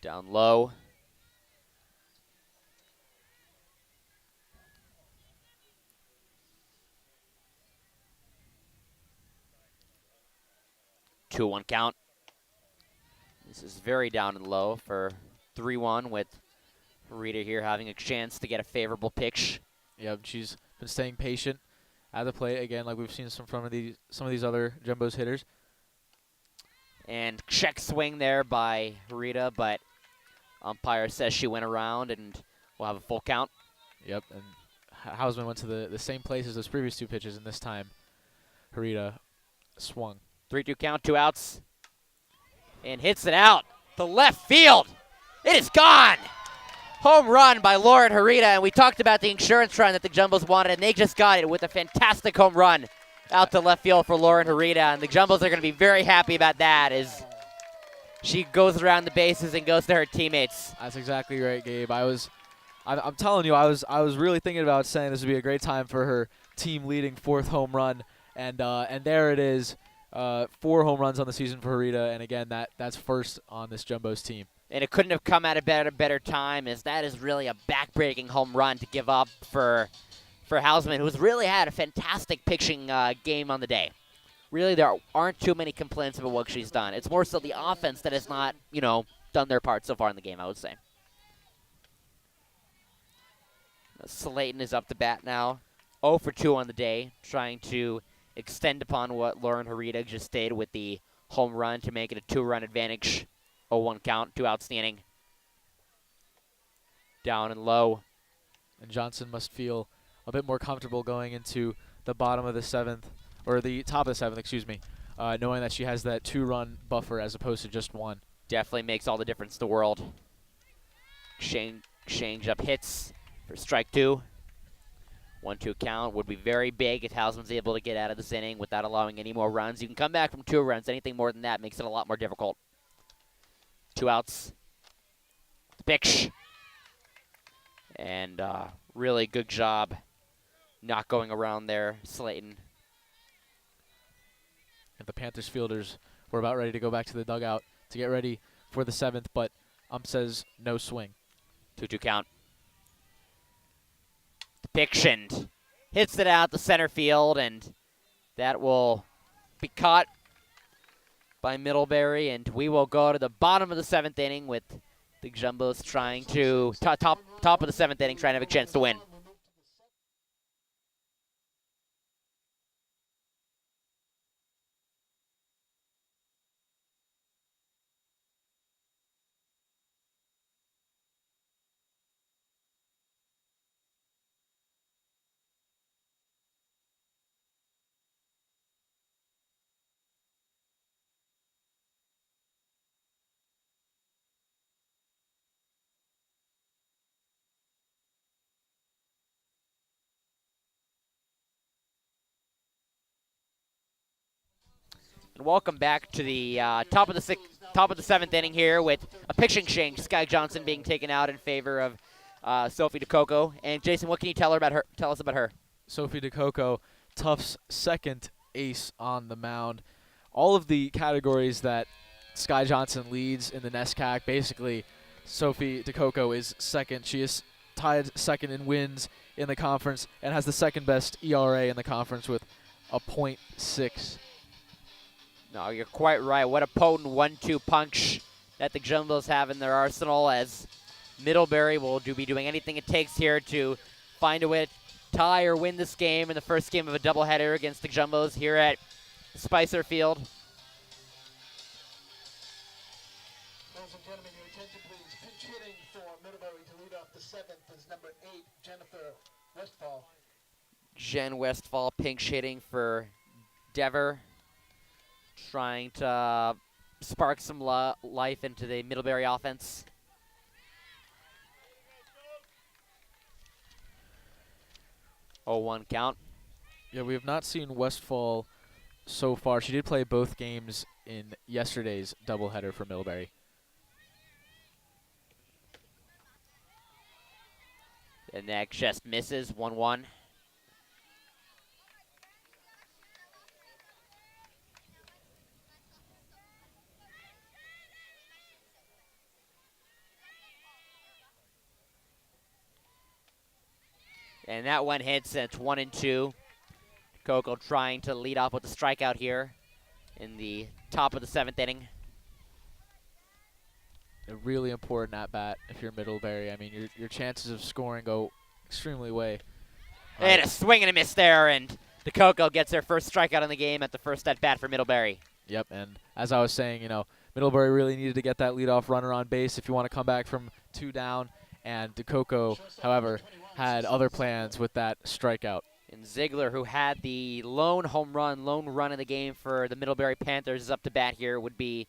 Down low. Two one count. This is very down and low for 3-1 with Harita here having a chance to get a favorable pitch.
Yep, she's been staying patient at the plate again, like we've seen some of these other Jumbos hitters.
And check swing there by Harita, but umpire says she went around and we'll have a full count.
Yep, and Hausman went to the same place as those previous 2 pitches, and this time Harita swung.
3-2 count, 2 outs. And hits it out to left field. It is gone. Home run by Lauren Harita, and we talked about the insurance run that the Jumbos wanted, and they just got it with a fantastic home run out to left field for Lauren Harita, and the Jumbos are going to be very happy about that as she goes around the bases and goes to her teammates.
That's exactly right, Gabe. I'm telling you, I was really thinking about saying this would be a great time for her team-leading 4th home run, and there it is. 4 home runs on the season for Harita, and again, that's first on this Jumbos team.
And it couldn't have come at a better time, as that is really a back-breaking home run to give up for Hausman, who's really had a fantastic pitching game on the day. Really, there aren't too many complaints about what she's done. It's more so the offense that has not, done their part so far in the game, I would say. Slayton is up to bat now. 0 for 2 on the day, trying to extend upon what Lauren Harita just did with the home run to make it a 2-run advantage. 0-1 count, 2 outs in the inning. Down and low.
And Johnson must feel a bit more comfortable going into the bottom of the 7th, or the top of the 7th, excuse me, knowing that she has that 2-run buffer as opposed to just 1.
Definitely makes all the difference in the world. Change up hits for strike 2. 1-2 count would be very big if Hausman's able to get out of this inning without allowing any more runs. You can come back from 2 runs. Anything more than that makes it a lot more difficult. 2 outs. The pitch. And really good job not going around there, Slayton.
And the Panthers fielders were about ready to go back to the dugout to get ready for the 7th, but ump says no swing.
2-2 count. Depictioned. Hits it out to center field, and that will be caught by Middlebury, and we will go to the bottom of the 7th inning with the Jumbos trying to, top of the 7th inning, trying to have a chance to win. And welcome back to the top of the 7th inning here with a pitching change. Sky Johnson being taken out in favor of Sophie DeCoco. And Jason, what can you tell us about her?
Sophie DeCoco, Tufts' 2nd ace on the mound. All of the categories that Sky Johnson leads in the NESCAC, basically Sophie DeCoco is 2nd. She is tied 2nd in wins in the conference and has the 2nd best ERA in the conference with a .6.
No, you're quite right. What a potent 1-2 punch that the Jumbos have in their arsenal, as Middlebury will be doing anything it takes here to find a way tie or win this game in the first game of a doubleheader against the Jumbos here at Spicer Field.
Ladies and gentlemen, your attention please. Pinch hitting for Middlebury to lead off the 7th is number 8, Jennifer Westfall.
Jen Westfall pinch hitting for Dever, trying to spark some life into the Middlebury offense. Oh, 1 count.
Yeah, we have not seen Westfall so far. She did play both games in yesterday's doubleheader for Middlebury.
The next just misses, 1-1. And that one hits, and it's 1-2. Coco trying to lead off with a strikeout here in the top of the 7th inning.
A really important at-bat if you're Middlebury. I mean, your chances of scoring go extremely way.
And a swing and a miss there, and the Coco gets their first strikeout in the game at the first at-bat for Middlebury.
Yep, and as I was saying, you know, Middlebury really needed to get that leadoff runner on base if you want to come back from 2 down, and DeCoco, however, had other plans with that strikeout.
And Ziegler, who had the lone run in the game for the Middlebury Panthers, is up to bat here. Would be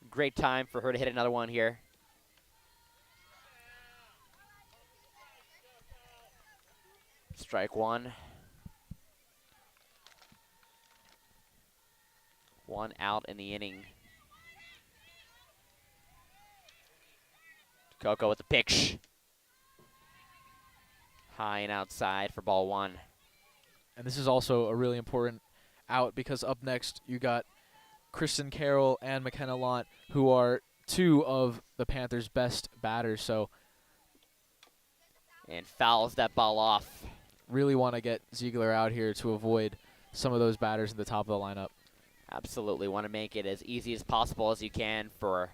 a great time for her to hit another one here. Strike 1. 1 out in the inning. Coco with the pitch. High and outside for ball 1.
And this is also a really important out because up next you got Kristen Carroll and McKenna Lant, who are 2 of the Panthers' best batters. So
And fouls that ball off.
really want to get Ziegler out here to avoid some of those batters at the top of the lineup.
Absolutely want to make it as easy as possible as you can for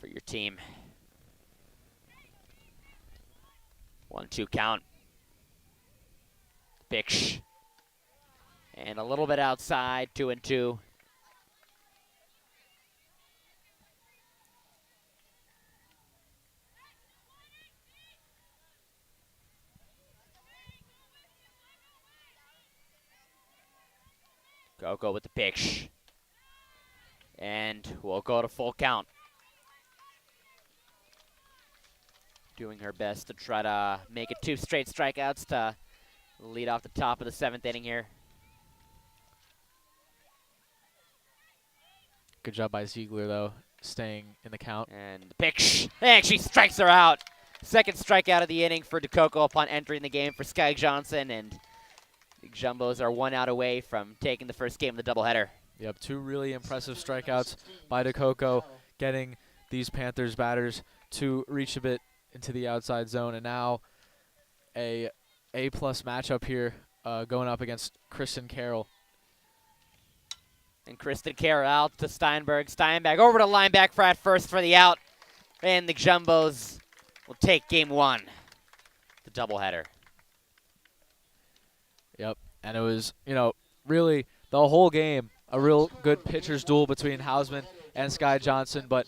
your team. 1-2 count. Pitch. And a little bit outside, 2-2. Coco with the pitch. And we'll go to full count. Doing her best to try to make it 2 straight strikeouts to lead off the top of the 7th inning here.
Good job by Ziegler, though, staying in the count.
And the pitch. And she strikes her out. Second strikeout of the inning for DeCoco upon entering the game for Sky Johnson. And the Jumbos are 1 out away from taking the first game of the doubleheader.
Yep, 2 really impressive strikeouts by DeCoco, getting these Panthers batters to reach a bit into the outside zone. And now a A-plus matchup here going up against Kristen Carroll.
And Kristen Carroll out to Steinberg. Steinberg over to Lineback for at first for the out. And the Jumbos will take game 1, the doubleheader.
Yep, and it was, you know, really the whole game, a real good pitcher's duel between Hausman and Sky Johnson. But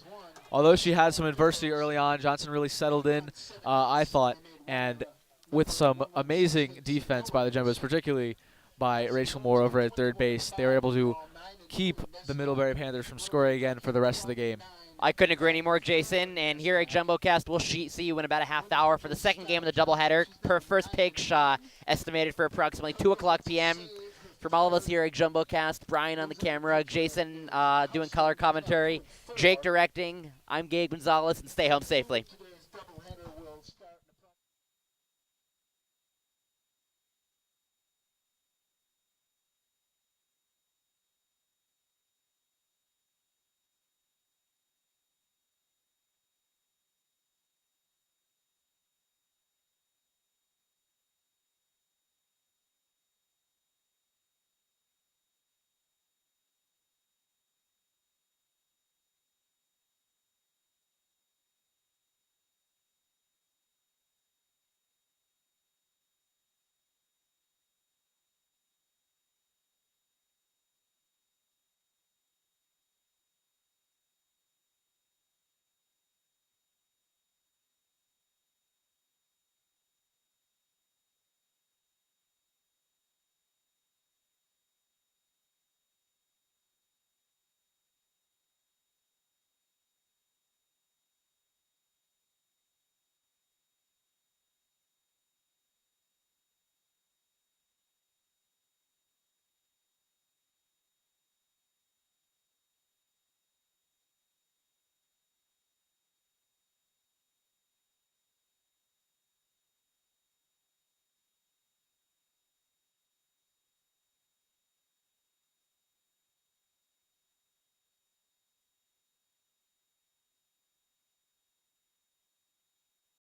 although she had some adversity early on, Johnson really settled in, I thought, and with some amazing defense by the Jumbos, particularly by Rachel Moore over at third base, they were able to keep the Middlebury Panthers from scoring again for the rest of the game.
I couldn't agree anymore, Jason. And here at JumboCast, we'll see you in about a half hour for the second game of the doubleheader. Per first pitch estimated for approximately 2 o'clock p.m. From all of us here at JumboCast, Brian on the camera, Jason doing color commentary, Jake directing, I'm Gabe Gonzalez, and stay home safely.